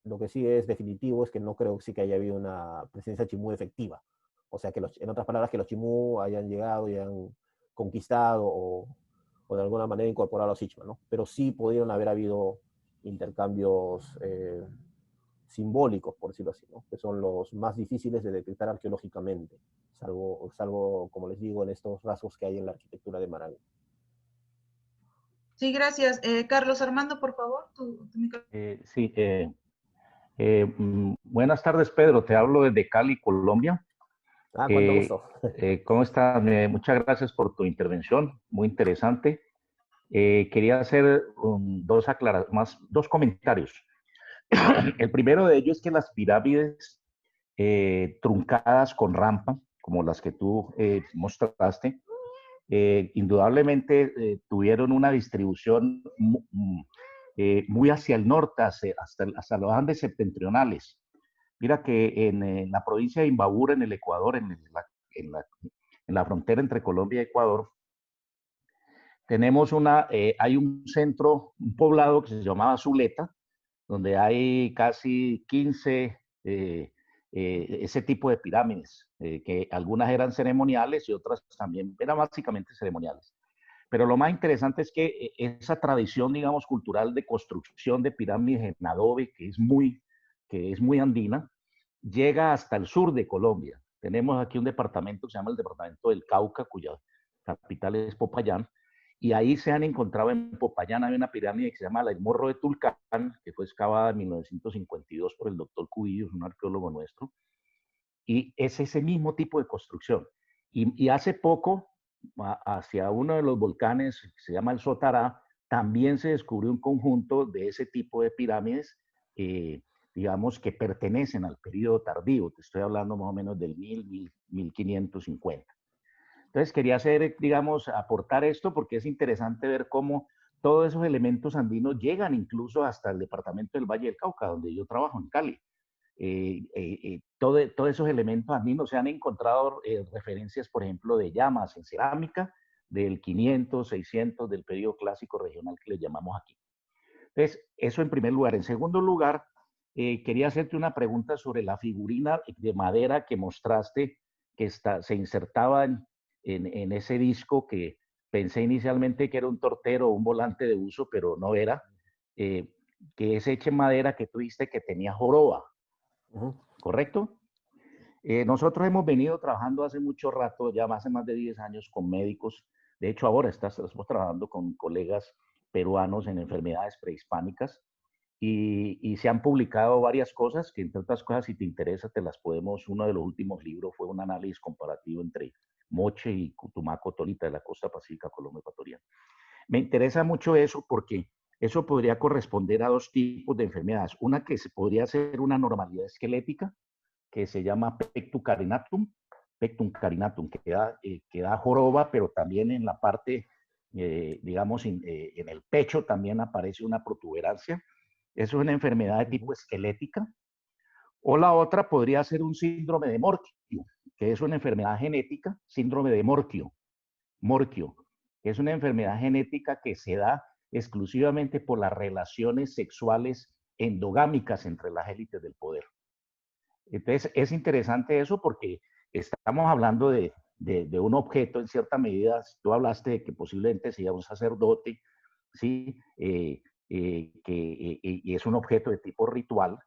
lo que sí es definitivo es que no creo que sí que haya habido una presencia chimú efectiva. O sea, que en otras palabras, que los chimú hayan llegado y hayan conquistado o de alguna manera incorporado a los ichma, ¿no? Pero sí pudieron haber habido intercambios simbólicos, por decirlo así, ¿no? Que son los más difíciles de detectar arqueológicamente, salvo, como les digo, en estos rasgos que hay en la arquitectura de Maranga. Sí, gracias. Carlos Armando, por favor, tu micrófono. Sí, buenas tardes, Pedro. Te hablo desde Cali, Colombia. Cuánto gusto. ¿Cómo estás? Muchas gracias por tu intervención, muy interesante. Quería hacer dos comentarios. El primero de ellos es que las pirámides truncadas con rampa, como las que tú mostraste, indudablemente tuvieron una distribución muy hacia el norte, hasta los Andes septentrionales. Mira que en la provincia de Imbabura, en el Ecuador, en la frontera entre Colombia y Ecuador, hay un centro, un poblado que se llamaba Zuleta, donde hay casi 15 ese tipo de pirámides, que algunas eran ceremoniales y otras también eran básicamente ceremoniales. Pero lo más interesante es que esa tradición, digamos, cultural de construcción de pirámides en adobe, que es muy andina, llega hasta el sur de Colombia. Tenemos aquí un departamento que se llama el Departamento del Cauca, cuya capital es Popayán, y ahí se han encontrado en Popayán, hay una pirámide que se llama el Morro de Tulcán, que fue excavada en 1952 por el doctor Cubillos, un arqueólogo nuestro, y es ese mismo tipo de construcción. Y hace poco, hacia uno de los volcanes, que se llama el Sotará, también se descubrió un conjunto de ese tipo de pirámides, digamos, que pertenecen al periodo tardío. Te estoy hablando más o menos del 1550. Entonces quería aportar esto porque es interesante ver cómo todos esos elementos andinos llegan incluso hasta el departamento del Valle del Cauca, donde yo trabajo, en Cali. Todos esos elementos andinos se han encontrado referencias, por ejemplo, de llamas en cerámica del 500, 600 del periodo clásico regional que le llamamos aquí. Entonces, eso en primer lugar. En segundo lugar, quería hacerte una pregunta sobre la figurina de madera que mostraste, que se insertaba en ese disco que pensé inicialmente que era un tortero o un volante de uso, pero no era, que es hecha en madera que tú dijiste que tenía joroba, ¿correcto? Nosotros hemos venido trabajando hace mucho rato, ya hace más de 10 años, con médicos. De hecho, ahora estamos trabajando con colegas peruanos en enfermedades prehispánicas y se han publicado varias cosas que, entre otras cosas, si te interesa, te las podemos. Uno de los últimos libros fue un análisis comparativo entre Moche y Tumaco Tolita de la costa pacífica Colombia ecuatoriana. Me interesa mucho eso porque eso podría corresponder a dos tipos de enfermedades. Una que podría ser una normalidad esquelética, que se llama pectum carinatum, que da joroba, pero también en la parte, digamos, en el pecho también aparece una protuberancia. Eso es una enfermedad de tipo esquelética. O la otra podría ser un síndrome de Morquio, que es una enfermedad genética, síndrome de Morquio, que es una enfermedad genética que se da exclusivamente por las relaciones sexuales endogámicas entre las élites del poder. Entonces, es interesante eso porque estamos hablando de un objeto en cierta medida. Tú hablaste de que posiblemente sea un sacerdote, ¿sí? Y es un objeto de tipo ritual.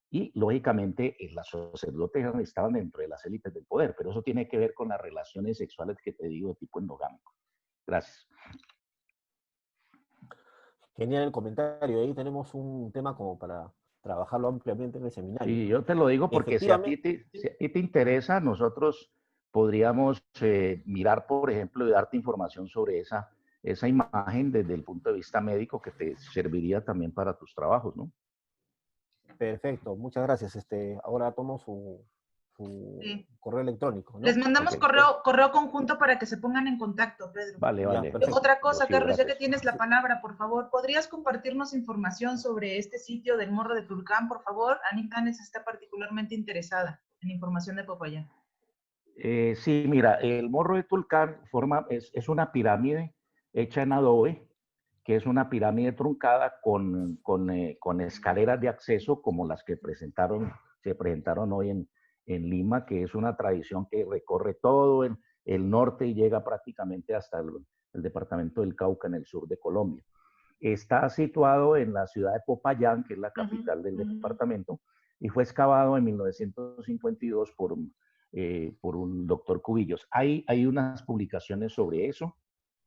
Y, lógicamente, los sacerdotes estaban dentro de las élites del poder, pero eso tiene que ver con las relaciones sexuales que te digo de tipo endogámico. Gracias. Genial el comentario. Ahí tenemos un tema como para trabajarlo ampliamente en el seminario. Sí, yo te lo digo porque si a ti te interesa, nosotros podríamos mirar, por ejemplo, y darte información sobre esa imagen desde el punto de vista médico que te serviría también para tus trabajos, ¿no? Perfecto, muchas gracias. Ahora tomo su correo electrónico, ¿no? Les mandamos correo conjunto para que se pongan en contacto, Pedro. Vale, vale. Otra cosa, Rocío, Carlos, gracias. ya que tienes la palabra, por favor, ¿podrías compartirnos información sobre este sitio del Morro de Tulcán, por favor? Anita Tanes está particularmente interesada en información de Popayán. Sí, mira, el Morro de Tulcán es una pirámide hecha en adobe, que es una pirámide truncada con escaleras de acceso como las que se presentaron hoy en Lima, que es una tradición que recorre todo el norte y llega prácticamente hasta el departamento del Cauca en el sur de Colombia. Está situado en la ciudad de Popayán, que es la capital del departamento, y fue excavado en 1952 por un doctor Cubillos. Hay unas publicaciones sobre eso,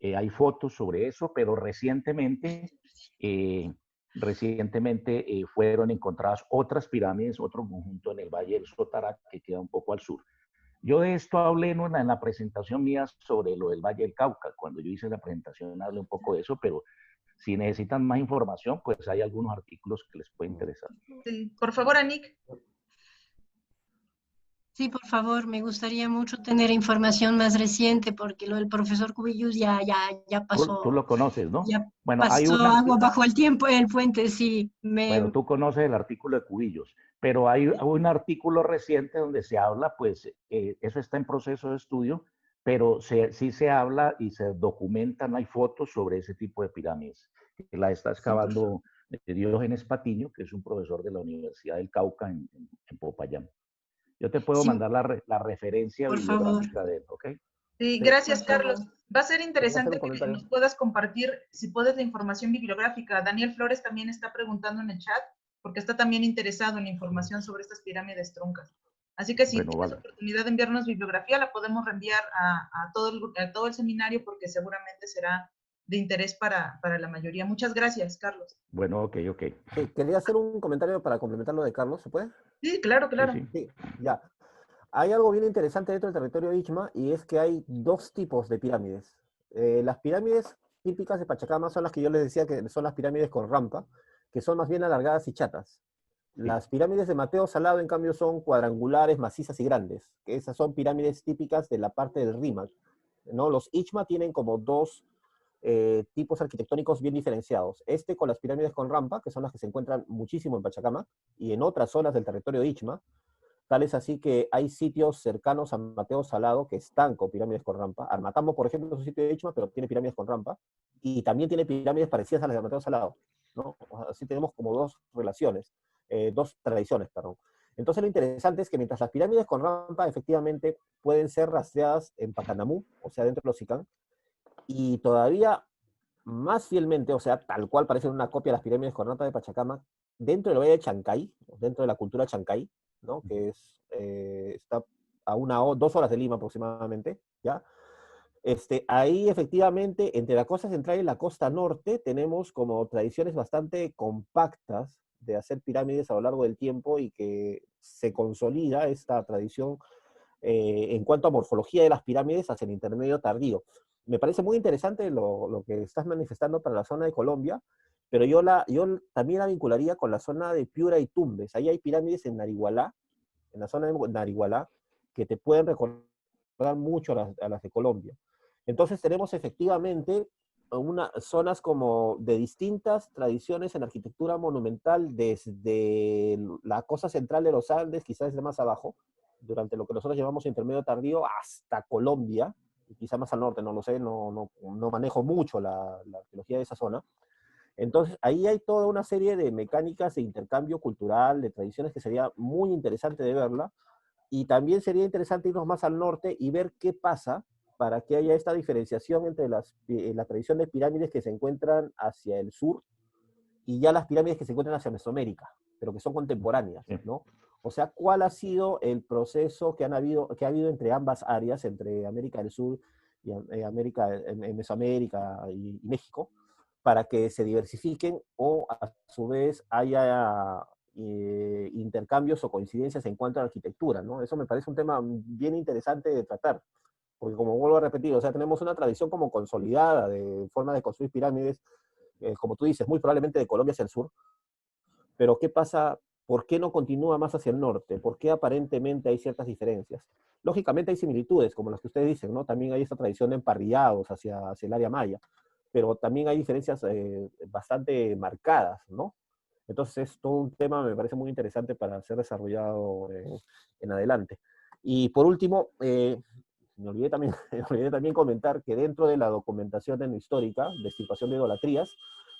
hay fotos sobre eso, pero recientemente fueron encontradas otras pirámides, otro conjunto en el Valle del Sotara, que queda un poco al sur. Yo de esto hablé en la presentación mía sobre lo del Valle del Cauca. Cuando yo hice la presentación hablé un poco de eso, pero si necesitan más información, pues hay algunos artículos que les pueden interesar. Sí, por favor, Anik. Sí, por favor, me gustaría mucho tener información más reciente porque lo del profesor Cubillos ya pasó. Tú lo conoces, ¿no? Ya bueno, pasó agua bajo el puente, sí. Bueno, tú conoces el artículo de Cubillos, pero hay un artículo reciente donde se habla, pues eso está en proceso de estudio, pero sí se habla y se documentan, hay fotos sobre ese tipo de pirámides. La está excavando Diógenes Patiño, que es un profesor de la Universidad del Cauca en Popayán. Yo te puedo mandar la referencia bibliográfica de él, ¿ok? Sí, gracias, Carlos. Va a ser interesante que nos puedas compartir, si puedes, la información bibliográfica. Daniel Flores también está preguntando en el chat, porque está también interesado en la información sobre estas pirámides truncas. Así que si tienes oportunidad de enviarnos bibliografía, la podemos reenviar a todo el seminario, porque seguramente será de interés para la mayoría. Muchas gracias, Carlos. Bueno, ok. Quería hacer un comentario para complementar lo de Carlos, ¿se puede? Sí, claro. Sí, ya. Hay algo bien interesante dentro del territorio Ichma, y es que hay dos tipos de pirámides. Las pirámides típicas de Pachacama son las que yo les decía que son las pirámides con rampa, que son más bien alargadas y chatas. Las pirámides de Mateo Salado, en cambio, son cuadrangulares, macizas y grandes, que esas son pirámides típicas de la parte del Rímac, ¿no? Los Ichma tienen como dos tipos arquitectónicos bien diferenciados. Con las pirámides con rampa, que son las que se encuentran muchísimo en Pachacama, y en otras zonas del territorio de Ichma. Tal es así que hay sitios cercanos a Mateo Salado que están con pirámides con rampa. Armatamo, por ejemplo, es un sitio de Ichma, pero tiene pirámides con rampa. Y también tiene pirámides parecidas a las de Mateo Salado, ¿no? Así tenemos como dos tradiciones, perdón. Entonces lo interesante es que mientras las pirámides con rampa efectivamente pueden ser rastreadas en Pacanamú, o sea, dentro de los Sicán, Y todavía más fielmente, o sea, tal cual parecen una copia de las pirámides Cornata de Pachacama, dentro del Valle de Chancay, dentro de la cultura Chancay, ¿no? Que es, está a 2 horas de Lima aproximadamente, ¿ya? Ahí efectivamente, entre la costa central y la costa norte, tenemos como tradiciones bastante compactas de hacer pirámides a lo largo del tiempo y que se consolida esta tradición en cuanto a morfología de las pirámides hacia el intermedio tardío. Me parece muy interesante lo que estás manifestando para la zona de Colombia, pero yo también la vincularía con la zona de Piura y Tumbes. Ahí hay pirámides en Narigualá, en la zona de Narigualá, que te pueden recordar mucho a las de Colombia. Entonces tenemos efectivamente zonas como de distintas tradiciones en arquitectura monumental, desde la costa central de los Andes, quizás de más abajo, durante lo que nosotros llamamos intermedio tardío, hasta Colombia, y quizá más al norte, no lo sé, no manejo mucho la arqueología de esa zona. Entonces, ahí hay toda una serie de mecánicas de intercambio cultural, de tradiciones, que sería muy interesante de verla, y también sería interesante irnos más al norte y ver qué pasa para que haya esta diferenciación entre la tradición de pirámides que se encuentran hacia el sur y ya las pirámides que se encuentran hacia Mesoamérica, pero que son contemporáneas, ¿no? O sea, ¿cuál ha sido el proceso que ha habido entre ambas áreas, entre América del Sur y Mesoamérica y México, para que se diversifiquen o a su vez haya intercambios o coincidencias en cuanto a la arquitectura, ¿no? Eso me parece un tema bien interesante de tratar, porque como vuelvo a repetir, o sea, tenemos una tradición como consolidada de forma de construir pirámides, como tú dices, muy probablemente de Colombia hacia el sur, pero ¿qué pasa? ¿Por qué no continúa más hacia el norte? ¿Por qué aparentemente hay ciertas diferencias? Lógicamente hay similitudes, como las que ustedes dicen, ¿no? También hay esta tradición de emparrillados hacia el área maya, pero también hay diferencias bastante marcadas, ¿no? Entonces es todo un tema, me parece muy interesante para ser desarrollado en adelante. Y por último, me olvidé también comentar que dentro de la documentación etnohistórica de extirpación de idolatrías,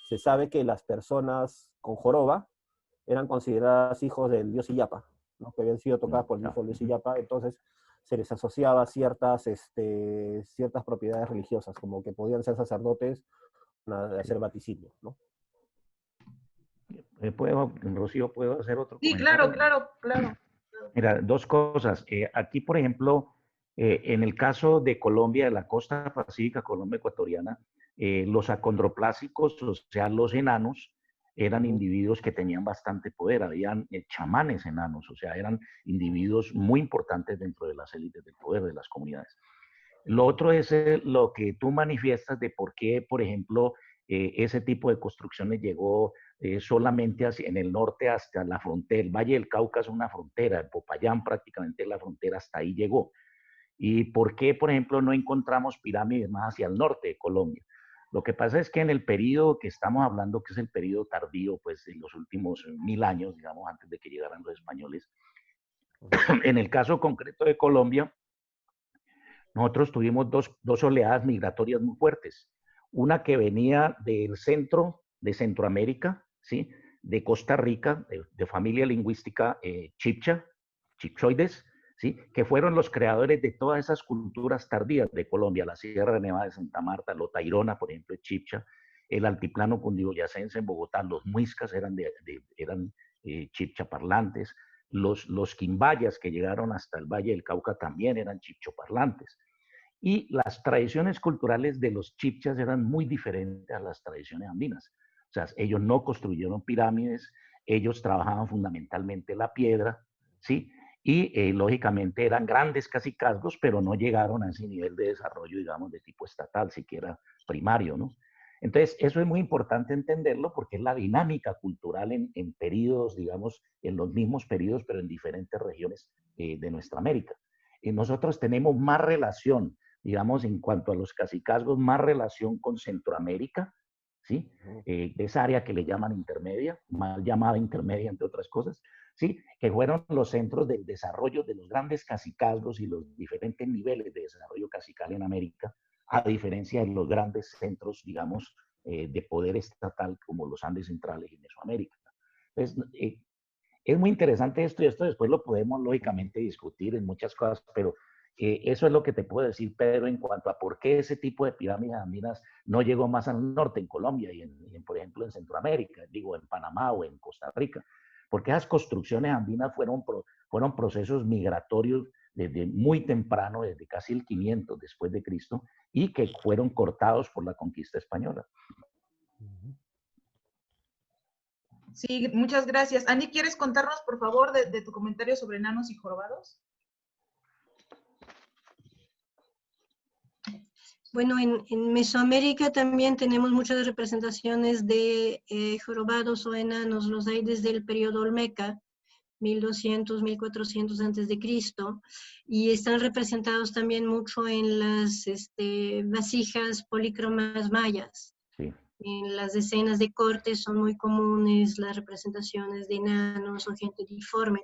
se sabe que las personas con joroba eran consideradas hijos del dios Illapa, ¿no? Que habían sido tocadas por el mismo dios Illapa, entonces se les asociaba ciertas propiedades religiosas, como que podían ser sacerdotes de hacer vaticinios, ¿no? Rocío, ¿puedo hacer otro Sí, comentario? claro. Mira, dos cosas. Aquí, por ejemplo, en el caso de Colombia, de la costa pacífica, Colombia ecuatoriana, los acondroplásicos, o sea, los enanos, eran individuos que tenían bastante poder, habían chamanes enanos, o sea, eran individuos muy importantes dentro de las élites del poder de las comunidades. Lo otro es lo que tú manifiestas de por qué, por ejemplo, ese tipo de construcciones llegó solamente en el norte hasta la frontera. El Valle del Cauca es una frontera, el Popayán prácticamente la frontera, hasta ahí llegó. ¿Y por qué, por ejemplo, no encontramos pirámides más hacia el norte de Colombia? Lo que pasa es que en el periodo que estamos hablando, que es el periodo tardío, pues en los últimos 1000 años, digamos, antes de que llegaran los españoles, en el caso concreto de Colombia, nosotros tuvimos dos oleadas migratorias muy fuertes. Una que venía del centro de Centroamérica, ¿sí? De Costa Rica, de familia lingüística chipcha, chipchoides, ¿sí? Que fueron los creadores de todas esas culturas tardías de Colombia, la Sierra de Nevada de Santa Marta, lo Tairona, por ejemplo, es chipcha, el altiplano cundiboyacense en Bogotá, los muiscas eran chipcha parlantes, los quimbayas que llegaron hasta el Valle del Cauca también eran chipchoparlantes. Y las tradiciones culturales de los chipchas eran muy diferentes a las tradiciones andinas. O sea, ellos no construyeron pirámides, ellos trabajaban fundamentalmente la piedra, ¿sí? Y lógicamente eran grandes cacicazgos, pero no llegaron a ese nivel de desarrollo, digamos, de tipo estatal, siquiera primario, ¿no? Entonces, eso es muy importante entenderlo porque es la dinámica cultural en periodos, digamos, en los mismos periodos, pero en diferentes regiones de nuestra América. Y nosotros tenemos más relación, digamos, en cuanto a los cacicazgos, más relación con Centroamérica, ¿sí? Esa área que le llaman intermedia, mal llamada intermedia, entre otras cosas, ¿sí? Que fueron los centros del desarrollo de los grandes cacicazgos y los diferentes niveles de desarrollo cacical en América, a diferencia de los grandes centros, digamos, de poder estatal como los Andes centrales y Mesoamérica. Entonces, es muy interesante esto y esto después lo podemos lógicamente discutir en muchas cosas, pero Eso es lo que te puedo decir, Pedro, en cuanto a por qué ese tipo de pirámides andinas no llegó más al norte, en Colombia y, por ejemplo, en Centroamérica, digo, en Panamá o en Costa Rica. Porque esas construcciones andinas fueron procesos migratorios desde muy temprano, desde casi el 500 después de Cristo, y que fueron cortados por la conquista española. Sí, muchas gracias. Ani, ¿quieres contarnos, por favor, de tu comentario sobre enanos y jorobados? Bueno, en Mesoamérica también tenemos muchas representaciones de jorobados o enanos. Los hay desde el periodo Olmeca, 1200, 1400 antes de Cristo, y están representados también mucho en las vasijas polícromas mayas. Sí. En las escenas de corte son muy comunes las representaciones de enanos o gente deforme.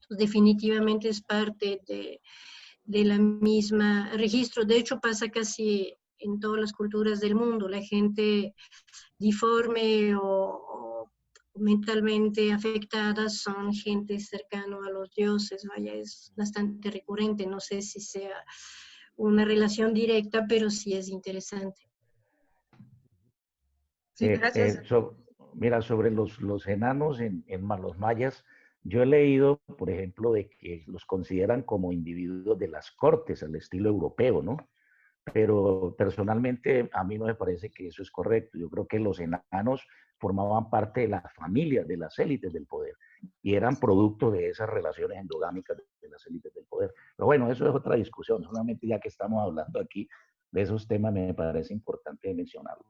Entonces, definitivamente es parte de la misma registro. De hecho, pasa casi en todas las culturas del mundo. La gente deforme o mentalmente afectada son gente cercana a los dioses. Vaya, es bastante recurrente. No sé si sea una relación directa, pero sí es interesante. Sí, gracias. Mira, sobre los enanos en los mayas, yo he leído, por ejemplo, de que los consideran como individuos de las cortes, al estilo europeo, ¿no? Pero personalmente a mí no me parece que eso es correcto. Yo creo que los enanos formaban parte de las familias, de las élites del poder, y eran producto de esas relaciones endogámicas de las élites del poder. Pero bueno, eso es otra discusión. Solamente ya que estamos hablando aquí de esos temas, me parece importante mencionarlo.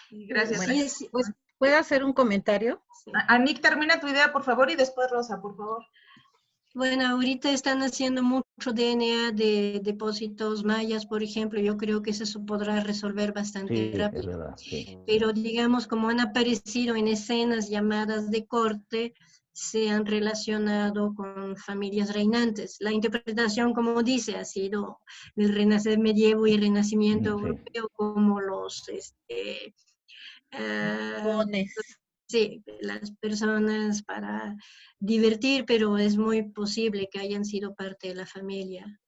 Gracias. Bueno, pues, ¿puedo hacer un comentario? Anik, termina tu idea, por favor, y después Rosa, por favor. Bueno, ahorita están haciendo mucho DNA de depósitos mayas, por ejemplo. Yo creo que eso podrá resolver bastante rápido. Es verdad, sí. Pero digamos, como han aparecido en escenas llamadas de corte, se han relacionado con familias reinantes. La interpretación, como dice, ha sido el renacimiento medievo y el renacimiento europeo, como los sí, las personas para divertir, pero es muy posible que hayan sido parte de la familia.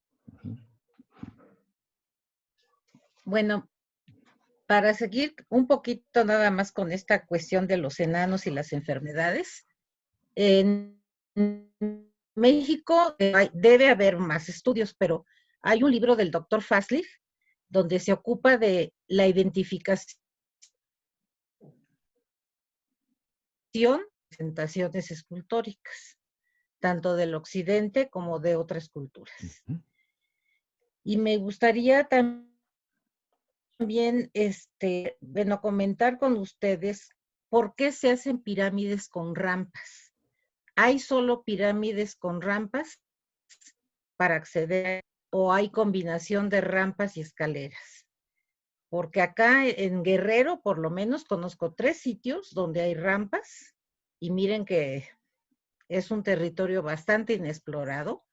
Bueno, para seguir un poquito nada más con esta cuestión de los enanos y las enfermedades, en México debe haber más estudios, pero hay un libro del doctor Faslich donde se ocupa de la identificación de presentaciones escultóricas, tanto del occidente como de otras culturas. Y me gustaría también, bueno, comentar con ustedes por qué se hacen pirámides con rampas. ¿Hay solo pirámides con rampas para acceder o hay combinación de rampas y escaleras? Porque acá en Guerrero, por lo menos, conozco 3 sitios donde hay rampas y miren que es un territorio bastante inexplorado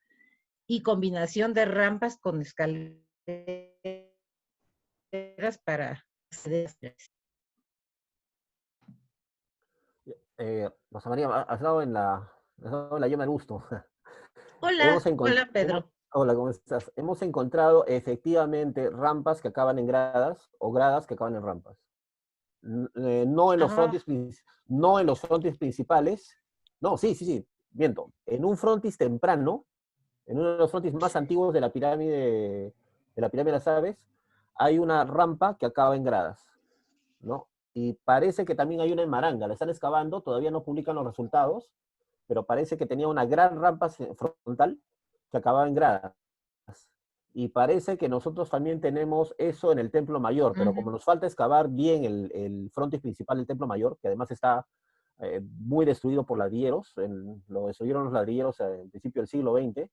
y combinación de rampas con escaleras para acceder. Rosa María, has dado en la llama del gusto. Hola, hola Pedro. Hola, ¿cómo estás? Hemos encontrado efectivamente rampas que acaban en gradas o gradas que acaban en rampas. No en los frontis principales. No, sí, miento. En un frontis temprano, en uno de los frontis más antiguos de la pirámide de las aves, hay una rampa que acaba en gradas, ¿no? Y parece que también hay una en Maranga, la están excavando, todavía no publican los resultados, pero parece que tenía una gran rampa frontal que acababa en gradas. Y parece que nosotros también tenemos eso en el Templo Mayor, pero como nos falta excavar bien el frontis principal del Templo Mayor, que además está muy destruido por ladrilleros, lo destruyeron los ladrilleros en principio del siglo XX,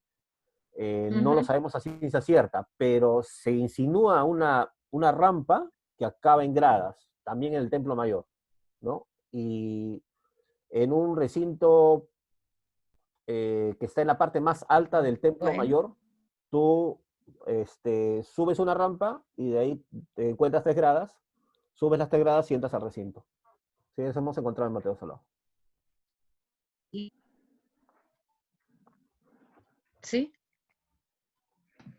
no lo sabemos a ciencia cierta, pero se insinúa una rampa que acaba en gradas, también en el Templo Mayor, ¿no? Y en un recinto que está en la parte más alta del Templo Mayor, tú subes una rampa y de ahí te encuentras 3 gradas, subes las 3 gradas y entras al recinto. Sí, eso hemos encontrado en Mateo Salado. Sí.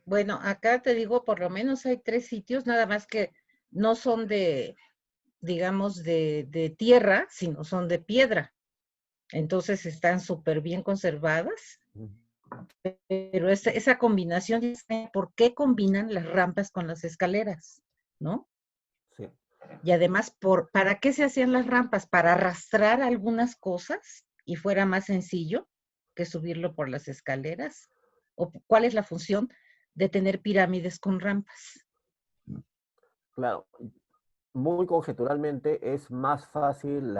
Bueno, acá te digo, por lo menos hay 3 sitios, nada más que no son de, digamos, de tierra, sino son de piedra. Entonces están súper bien conservadas, pero esa combinación, ¿por qué combinan las rampas con las escaleras? ¿No? Sí. Y además, ¿para qué se hacían las rampas? ¿Para arrastrar algunas cosas y fuera más sencillo que subirlo por las escaleras? ¿O cuál es la función de tener pirámides con rampas? Claro, muy conjeturalmente es más fácil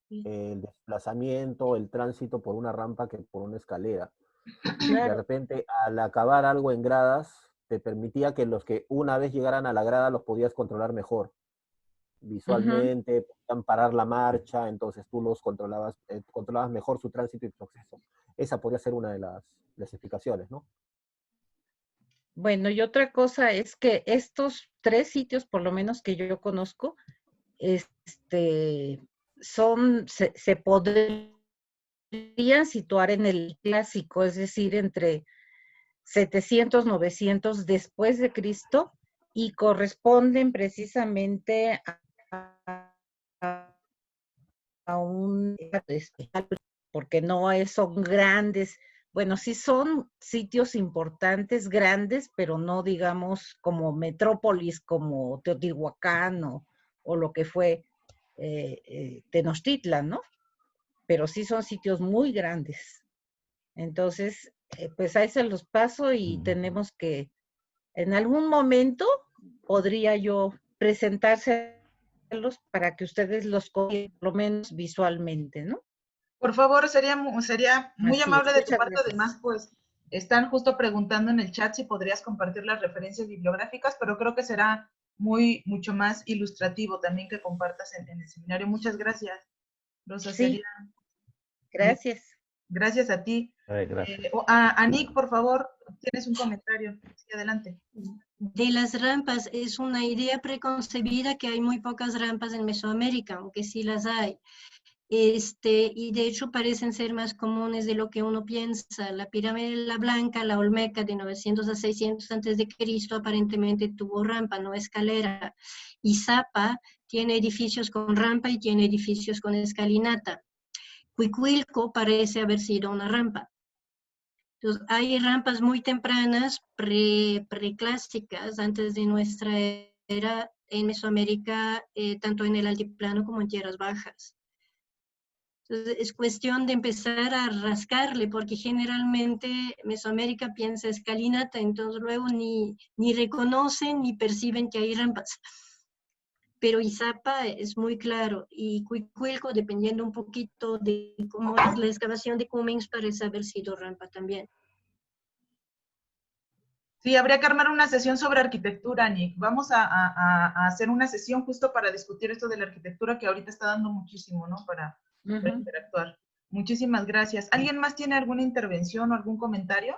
el desplazamiento, el tránsito por una rampa que por una escalera. De Claro. repente, al acabar algo en gradas, te permitía que los que una vez llegaran a la grada los podías controlar mejor Ujú. visualmente, podían parar la marcha, entonces tú los controlabas mejor su tránsito y proceso. Esa podría ser una de las explicaciones, ¿no? Bueno, y otra cosa es que estos 3 sitios, por lo menos que yo conozco, este, se podrían situar en el clásico, es decir, entre 700, 900 después de Cristo, y corresponden precisamente a un especial, porque no son grandes. Bueno, sí son sitios importantes, grandes, pero no digamos como metrópolis como Teotihuacán o lo que fue Tenochtitlan, ¿no? Pero sí son sitios muy grandes. Entonces, pues ahí se los paso y tenemos que, en algún momento, podría yo presentárselos para que ustedes los conozcan, por lo menos visualmente, ¿no? Por favor, sería muy Así es. amable de tu Muchas parte. gracias. Además, pues están justo preguntando en el chat si podrías compartir las referencias bibliográficas, pero creo que será mucho más ilustrativo también que compartas en el seminario. Muchas gracias, Rosa. Sería Sí, muy gracias. gracias a ti. Gracias. A Nick, por favor, tienes un comentario. Sí, adelante. De las rampas, es una idea preconcebida que hay muy pocas rampas en Mesoamérica, aunque sí las hay. Y de hecho parecen ser más comunes de lo que uno piensa. La pirámide de la Blanca, la Olmeca de 900 a 600 antes de Cristo aparentemente tuvo rampa, no escalera. Izapa tiene edificios con rampa y tiene edificios con escalinata. Cuicuilco parece haber sido una rampa. Entonces, hay rampas muy tempranas, preclásicas, antes de nuestra era en Mesoamérica, tanto en el altiplano como en tierras bajas. Entonces, es cuestión de empezar a rascarle, porque generalmente Mesoamérica piensa escalinata, entonces luego ni reconocen ni perciben que hay rampas. Pero Izapa es muy claro, y Cuicuilco, dependiendo un poquito de cómo es la excavación de Cummings, parece haber sido rampa también. Sí, habría que armar una sesión sobre arquitectura, Nick. Vamos a hacer una sesión justo para discutir esto de la arquitectura que ahorita está dando muchísimo, ¿no? Para interactuar. Muchísimas gracias. ¿Alguien más tiene alguna intervención o algún comentario?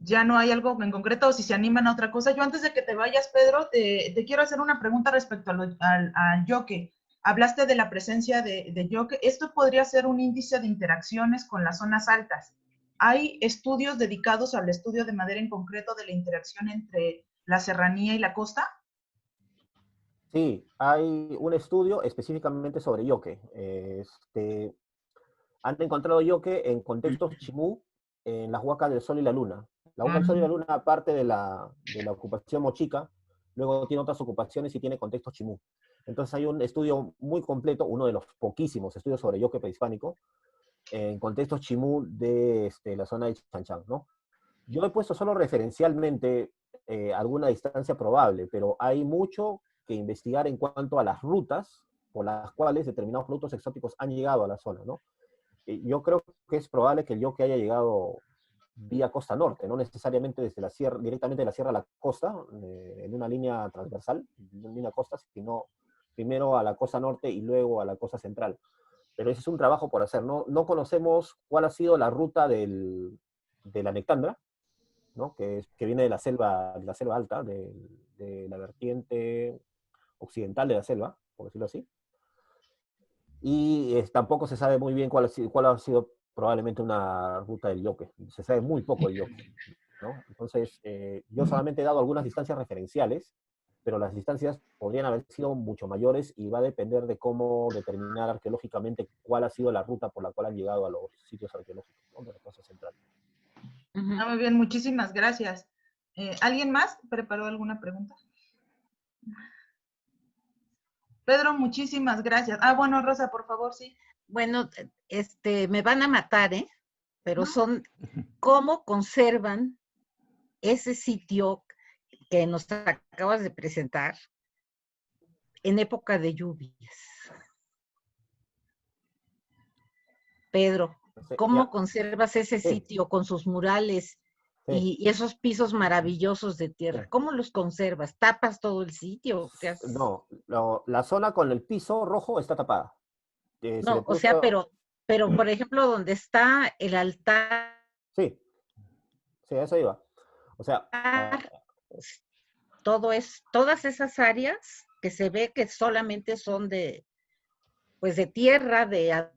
Ya no hay algo en concreto o si se animan a otra cosa. Yo antes de que te vayas, Pedro, te quiero hacer una pregunta respecto al yoke. Hablaste de la presencia de yoke. Esto podría ser un índice de interacciones con las zonas altas. ¿Hay estudios dedicados al estudio de manera en concreto de la interacción entre la serranía y la costa? Sí, hay un estudio específicamente sobre yoke. Han encontrado yoke en contextos chimú, en las huacas del Sol y la Luna. La huaca del Sol y la Luna, aparte de la ocupación mochica, luego tiene otras ocupaciones y tiene contextos chimú. Entonces hay un estudio muy completo, uno de los poquísimos estudios sobre yoke prehispánico, en contextos chimú de la zona de Chanchan, ¿no? Yo he puesto solo referencialmente alguna distancia probable, pero hay mucho que investigar en cuanto a las rutas por las cuales determinados productos exóticos han llegado a la zona, ¿no? Yo creo que es probable que el yoke haya llegado vía costa norte, no necesariamente desde la sierra, directamente de la sierra a la costa, en una línea transversal, en una línea costa, sino primero a la costa norte y luego a la costa central. Pero ese es un trabajo por hacer. No conocemos cuál ha sido la ruta de la Nectandra, ¿no? Que viene de la selva alta, de la vertiente occidental de la selva, por decirlo así. Y tampoco se sabe muy bien cuál ha sido probablemente una ruta del Yoque. Se sabe muy poco del Yoque, ¿no? Entonces, yo solamente he dado algunas distancias referenciales, pero las distancias podrían haber sido mucho mayores y va a depender de cómo determinar arqueológicamente cuál ha sido la ruta por la cual han llegado a los sitios arqueológicos, ¿no?, de la costa central. Muy bien, muchísimas gracias. ¿Alguien más preparó alguna pregunta? Pedro, muchísimas gracias. Bueno, Rosa, por favor, sí. Bueno, me van a matar, ¿eh? Pero son, ¿cómo conservan ese sitio que nos acabas de presentar en época de lluvias? Pedro, ¿cómo conservas ese sitio con sus murales y esos pisos maravillosos de tierra? ¿Cómo los conservas? ¿Tapas todo el sitio? No, la zona con el piso rojo está tapada. No, o sea, pero por ejemplo, donde está el altar. Sí, eso iba. O sea, todas esas áreas que se ve que solamente son de tierra, de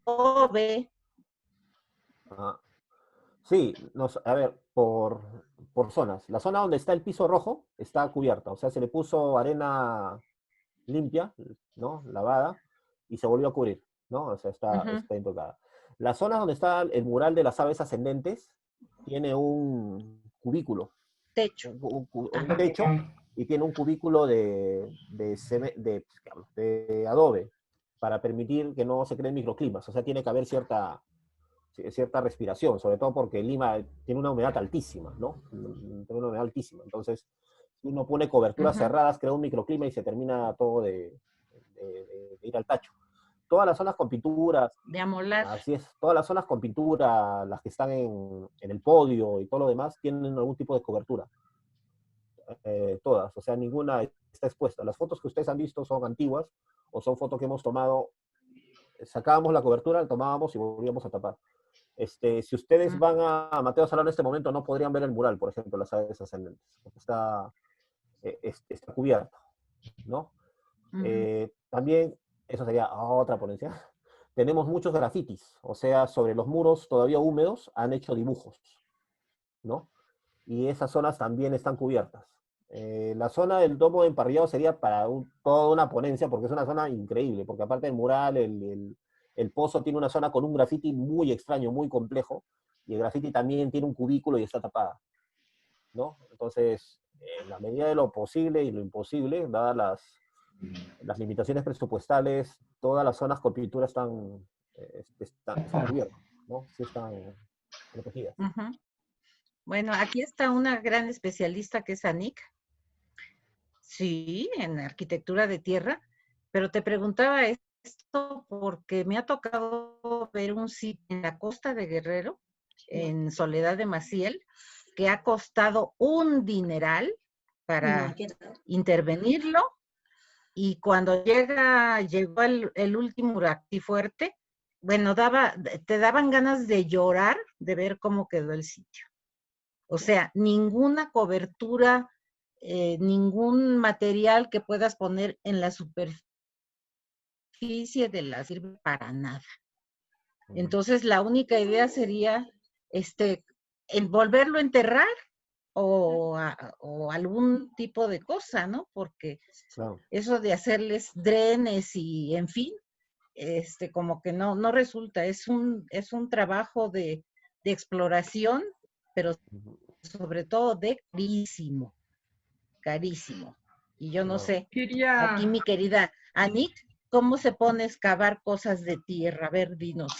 adobe. Sí, a ver, por zonas. La zona donde está el piso rojo está cubierta, o sea, se le puso arena limpia, ¿no?, lavada, y se volvió a cubrir, ¿no? O sea, está intocada. La zona donde está el mural de las aves ascendentes tiene un cubículo. Techo. Un techo, y tiene un cubículo de adobe para permitir que no se creen microclimas. O sea, tiene que haber cierta respiración, sobre todo porque Lima tiene una humedad altísima, ¿no? Tiene una humedad altísima. Entonces, si uno pone coberturas cerradas, crea un microclima y se termina todo de ir al tacho. Todas las zonas con pinturas. De amolar. Así es. Todas las zonas con pintura, las que están en el podio y todo lo demás, tienen algún tipo de cobertura. Todas. O sea, ninguna está expuesta. Las fotos que ustedes han visto son antiguas o son fotos que hemos tomado. Sacábamos la cobertura, la tomábamos y volvíamos a tapar. Si ustedes van a Mateo Salón en este momento, no podrían ver el mural, por ejemplo, las aves ascendentes, porque está cubierto, ¿no? También, eso sería otra ponencia, tenemos muchos grafitis, o sea, sobre los muros todavía húmedos han hecho dibujos, ¿no? Y esas zonas también están cubiertas. La zona del domo de emparrillado sería para toda una ponencia, porque es una zona increíble, porque aparte del mural, el pozo tiene una zona con un grafiti muy extraño, muy complejo, y el grafiti también tiene un cubículo y está tapada, ¿no? Entonces, en la medida de lo posible y lo imposible, dadas las limitaciones presupuestales, todas las zonas con pintura están cubiertas, ¿no? Sí están protegidas. Bueno, aquí está una gran especialista que es Anik. Sí, en arquitectura de tierra, pero te preguntaba esto porque me ha tocado ver un sitio en la costa de Guerrero, en Soledad de Maciel, que ha costado un dineral para intervenirlo, y cuando llegó el último huracán fuerte, bueno, te daban ganas de llorar de ver cómo quedó el sitio. O sea, ninguna cobertura, ningún material que puedas poner en la superficie de la sirve para nada. Entonces, la única idea sería el volverlo a enterrar o algún tipo de cosa, ¿no? Porque eso de hacerles drenes y, en fin, como que no resulta. Es un trabajo de exploración, pero sobre todo de carísimo. Y yo no sé, aquí mi querida Anik, ¿cómo se pone a excavar cosas de tierra? A ver, dinos.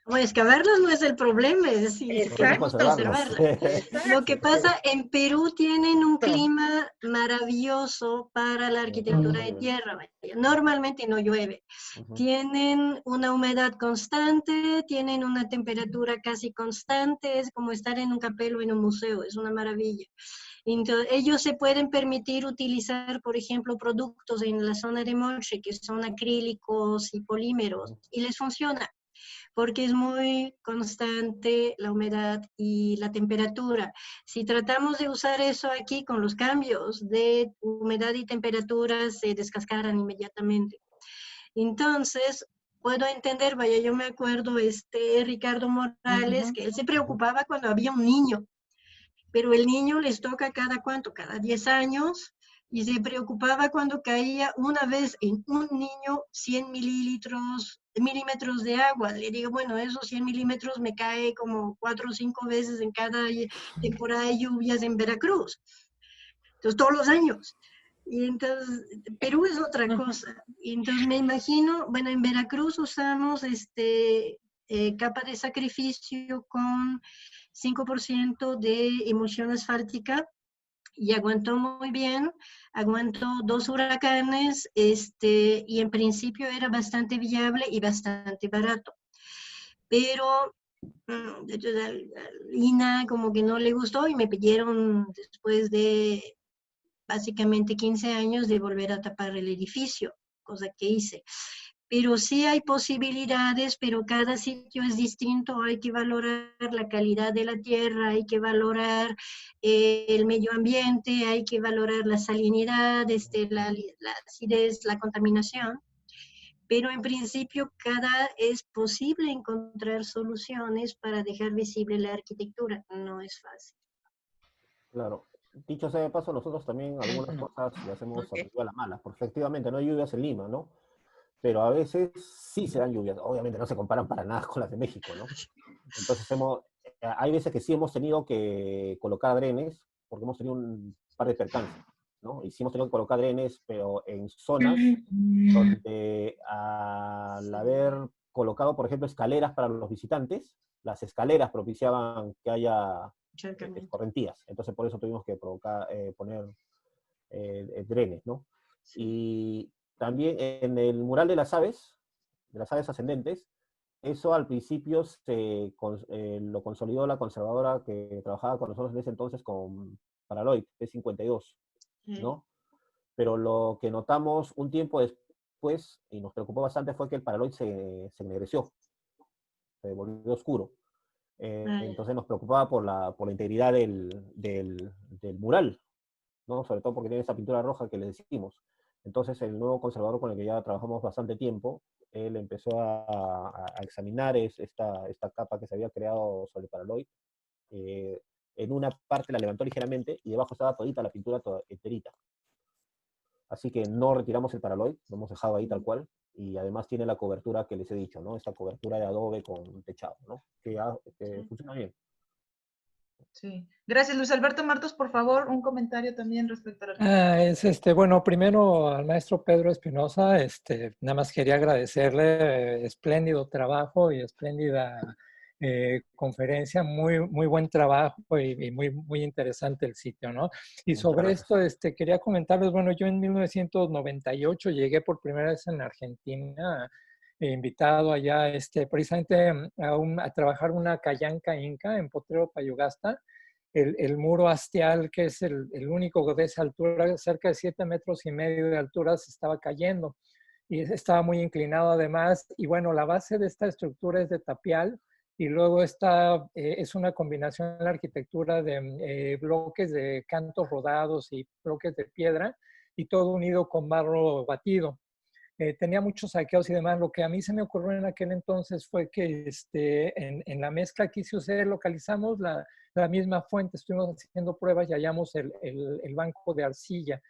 Bueno, excavarlos no es el problema, es decir, podemos conservarlas. Lo que pasa, en Perú tienen un clima maravilloso para la arquitectura de tierra. Normalmente no llueve. Tienen una humedad constante, tienen una temperatura casi constante, es como estar en un capelo en un museo, es una maravilla. Entonces, ellos se pueden permitir utilizar, por ejemplo, productos en la zona de Moche, que son acrílicos y polímeros, y les funciona, porque es muy constante la humedad y la temperatura. Si tratamos de usar eso aquí, con los cambios de humedad y temperatura, se descascaran inmediatamente. Entonces, puedo entender, vaya, yo me acuerdo, Ricardo Morales, que él se preocupaba cuando había un niño, pero el niño les toca cada cuánto, cada 10 años, y se preocupaba cuando caía una vez en un niño 100 milímetros de agua. Le digo, bueno, esos 100 milímetros me cae como 4 o 5 veces en cada temporada de lluvias en Veracruz. Entonces, todos los años. Y entonces, Perú es otra cosa. Y entonces me imagino, bueno, en Veracruz usamos capa de sacrificio con 5% de emulsión asfáltica y aguantó muy bien, aguantó 2 huracanes y en principio era bastante viable y bastante barato. Pero al INA como que no le gustó y me pidieron después de básicamente 15 años de volver a tapar el edificio, cosa que hice. Pero sí hay posibilidades, pero cada sitio es distinto, hay que valorar la calidad de la tierra, hay que valorar el medio ambiente, hay que valorar la salinidad, la acidez, la contaminación. Pero en principio es posible encontrar soluciones para dejar visible la arquitectura, no es fácil. Claro. Dicho sea de paso, nosotros también algunas cosas las hemos aprendido a la mala, porque efectivamente no hay lluvias en Lima, ¿no? Pero a veces sí se dan lluvias. Obviamente no se comparan para nada con las de México, ¿no? Entonces hay veces que sí hemos tenido que colocar drenes, porque hemos tenido un par de percances, ¿no? Y sí hemos tenido que colocar drenes, pero en zonas donde al haber colocado, por ejemplo, escaleras para los visitantes, las escaleras propiciaban que haya escorrentías. Entonces por eso tuvimos que poner drenes, ¿no? Sí. Y también en el mural de las aves ascendentes, eso al principio lo consolidó la conservadora que trabajaba con nosotros en ese entonces con Paraloid, P52, ¿no? Pero lo que notamos un tiempo después, y nos preocupó bastante, fue que el Paraloid se ennegreció, se volvió oscuro. Entonces nos preocupaba por la integridad del mural, ¿no? Sobre todo porque tiene esa pintura roja que le decimos. Entonces el nuevo conservador con el que ya trabajamos bastante tiempo, él empezó a examinar esta capa que se había creado sobre el Paraloid. En una parte la levantó ligeramente y debajo estaba todita la pintura enterita. Así que no retiramos el Paraloid, lo hemos dejado ahí tal cual, y además tiene la cobertura que les he dicho, ¿no? Esta cobertura de adobe con techado, ¿no? Que funciona bien. Sí. Gracias, Luis Alberto Martos, por favor, un comentario también respecto a la bueno, primero al maestro Pedro Espinosa, nada más quería agradecerle espléndido trabajo y espléndida conferencia, muy buen trabajo y muy interesante el sitio, ¿no? Y sobre esto, quería comentarles, bueno, yo en 1998 llegué por primera vez en Argentina, invitado allá precisamente a trabajar una callanca inca en Potrero Payugasta. El muro hastial, que es el único de esa altura, cerca de 7,5 metros de altura, se estaba cayendo y estaba muy inclinado además. Y bueno, la base de esta estructura es de tapial y luego es una combinación de la arquitectura de bloques de cantos rodados y bloques de piedra y todo unido con barro batido. Tenía muchos saqueos y demás. Lo que a mí se me ocurrió en aquel entonces fue que en la mezcla que hice usted localizamos la misma fuente. Estuvimos haciendo pruebas y hallamos el banco de arcilla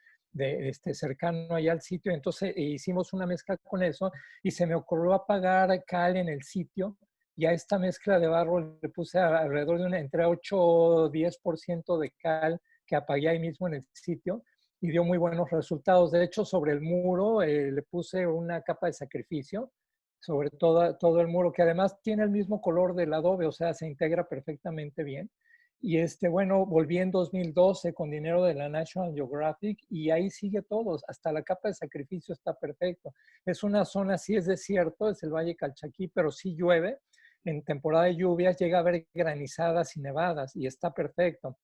cercano allá al sitio. Entonces hicimos una mezcla con eso y se me ocurrió apagar cal en el sitio. Y a esta mezcla de barro le puse alrededor de entre 8 o 10% de cal que apagué ahí mismo en el sitio. Y dio muy buenos resultados. De hecho, sobre el muro le puse una capa de sacrificio sobre todo el muro, que además tiene el mismo color del adobe, o sea, se integra perfectamente bien. Y bueno, volví en 2012 con dinero de la National Geographic y ahí sigue todo, hasta la capa de sacrificio está perfecto. Es una zona, sí es desierto, es el Valle Calchaquí, pero sí llueve. En temporada de lluvias llega a haber granizadas y nevadas y está perfecto.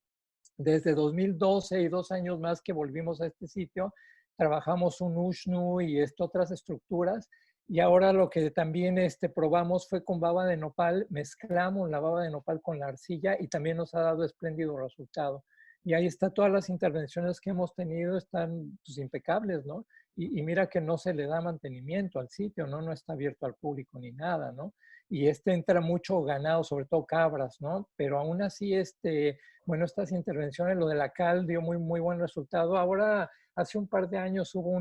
Desde 2012 y 2 años más que volvimos a este sitio, trabajamos un Ushnu y otras estructuras. Y ahora lo que también probamos fue con baba de nopal, mezclamos la baba de nopal con la arcilla y también nos ha dado espléndido resultado. Y ahí está, todas las intervenciones que hemos tenido están pues, impecables, ¿no? Y mira que no se le da mantenimiento al sitio, ¿no? No está abierto al público ni nada, ¿no? Y entra mucho ganado, sobre todo cabras, ¿no? Pero aún así, bueno, estas intervenciones, lo de la cal dio muy buen resultado. Ahora, hace un par de años hubo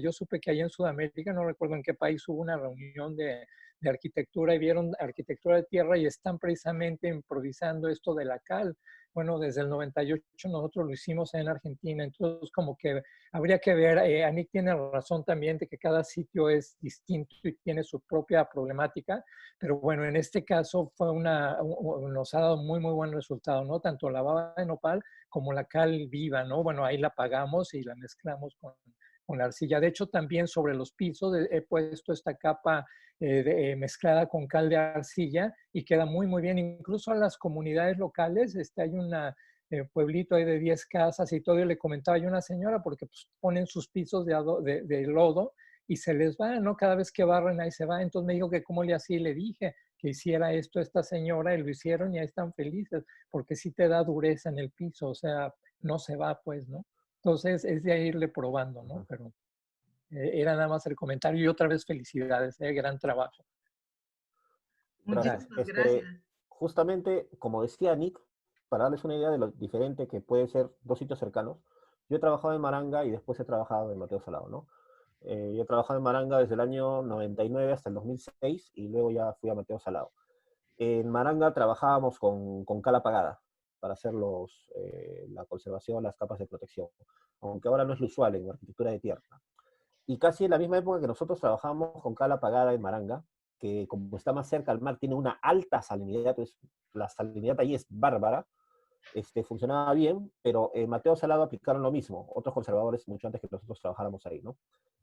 yo supe que ahí en Sudamérica, no recuerdo en qué país, hubo una reunión de arquitectura y vieron arquitectura de tierra y están precisamente improvisando esto de la cal. Bueno, desde el 98 nosotros lo hicimos en Argentina, entonces como que habría que ver, Anik tiene razón también de que cada sitio es distinto y tiene su propia problemática, pero bueno, en este caso nos ha dado muy buen resultado, ¿no? Tanto la baba de nopal como la cal viva, ¿no? Bueno, ahí la pagamos y la mezclamos con la arcilla. De hecho, también sobre los pisos he puesto esta capa mezclada con cal de arcilla y queda muy bien. Incluso a las comunidades locales, hay un pueblito ahí de 10 casas y todo, y le comentaba yo a una señora porque pues, ponen sus pisos de lodo y se les va, ¿no? Cada vez que barren ahí se va. Entonces me dijo que cómo le hacía y le dije que hiciera esto esta señora y lo hicieron y ahí están felices porque sí te da dureza en el piso, o sea, no se va pues, ¿no? Entonces es de irle probando, ¿no? Pero era nada más el comentario y otra vez felicidades, gran trabajo. Gracias. Gracias. Justamente, como decía Nick, para darles una idea de lo diferente que puede ser dos sitios cercanos, yo he trabajado en Maranga y después he trabajado en Mateo Salado, ¿no? Yo he trabajado en Maranga desde el año 99 hasta el 2006 y luego ya fui a Mateo Salado. En Maranga trabajábamos con cal apagada para hacer la conservación, las capas de protección, aunque ahora no es lo usual en arquitectura de tierra. Y casi en la misma época que nosotros trabajábamos con cal apagada en Maranga, que como está más cerca al mar, tiene una alta salinidad, pues la salinidad allí es bárbara, funcionaba bien, pero en Mateo Salado aplicaron lo mismo, otros conservadores mucho antes que nosotros trabajáramos ahí, ¿no?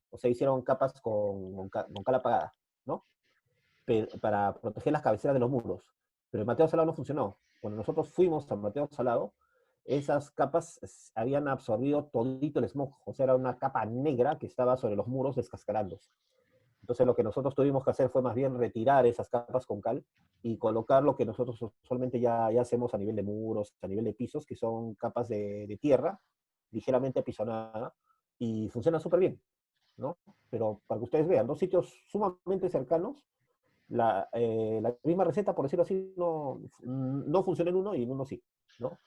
O sea, hicieron capas con cal apagada, ¿no? Para proteger las cabeceras de los muros. Pero en Mateo Salado no funcionó. Cuando nosotros fuimos a Mateo Salado, esas capas habían absorbido todito el smog, o sea, era una capa negra que estaba sobre los muros descascarándose. Entonces lo que nosotros tuvimos que hacer fue más bien retirar esas capas con cal y colocar lo que nosotros usualmente ya hacemos a nivel de muros, a nivel de pisos, que son capas de tierra ligeramente apisonada, y funciona súper bien, ¿no? Pero para que ustedes vean, dos sitios sumamente cercanos, la misma receta, por decirlo así, no funciona en uno y en uno sí, ¿no?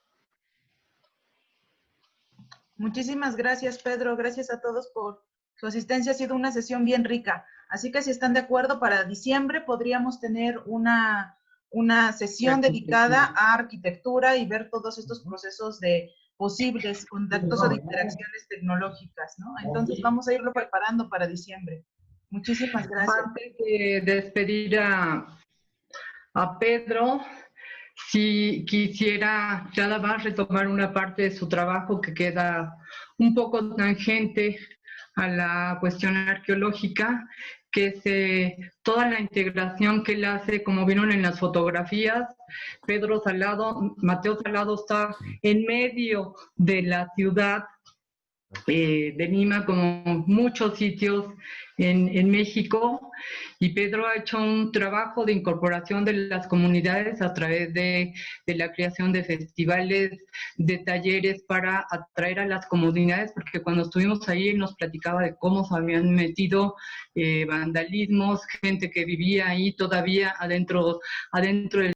Muchísimas gracias, Pedro. Gracias a todos por su asistencia. Ha sido una sesión bien rica. Así que si están de acuerdo, para diciembre podríamos tener una sesión dedicada a arquitectura y ver todos estos procesos de posibles contactos o de interacciones tecnológicas, ¿no? Entonces vamos a irlo preparando para diciembre. Muchísimas gracias. Antes de despedir a Pedro, si quisiera nada más retomar una parte de su trabajo que queda un poco tangente a la cuestión arqueológica, que es toda la integración que él hace, como vieron en las fotografías. Mateo Salado está en medio de la ciudad de Lima, como muchos sitios en México, y Pedro ha hecho un trabajo de incorporación de las comunidades a través de la creación de festivales, de talleres para atraer a las comunidades, porque cuando estuvimos ahí él nos platicaba de cómo se habían metido vandalismos, gente que vivía ahí todavía adentro del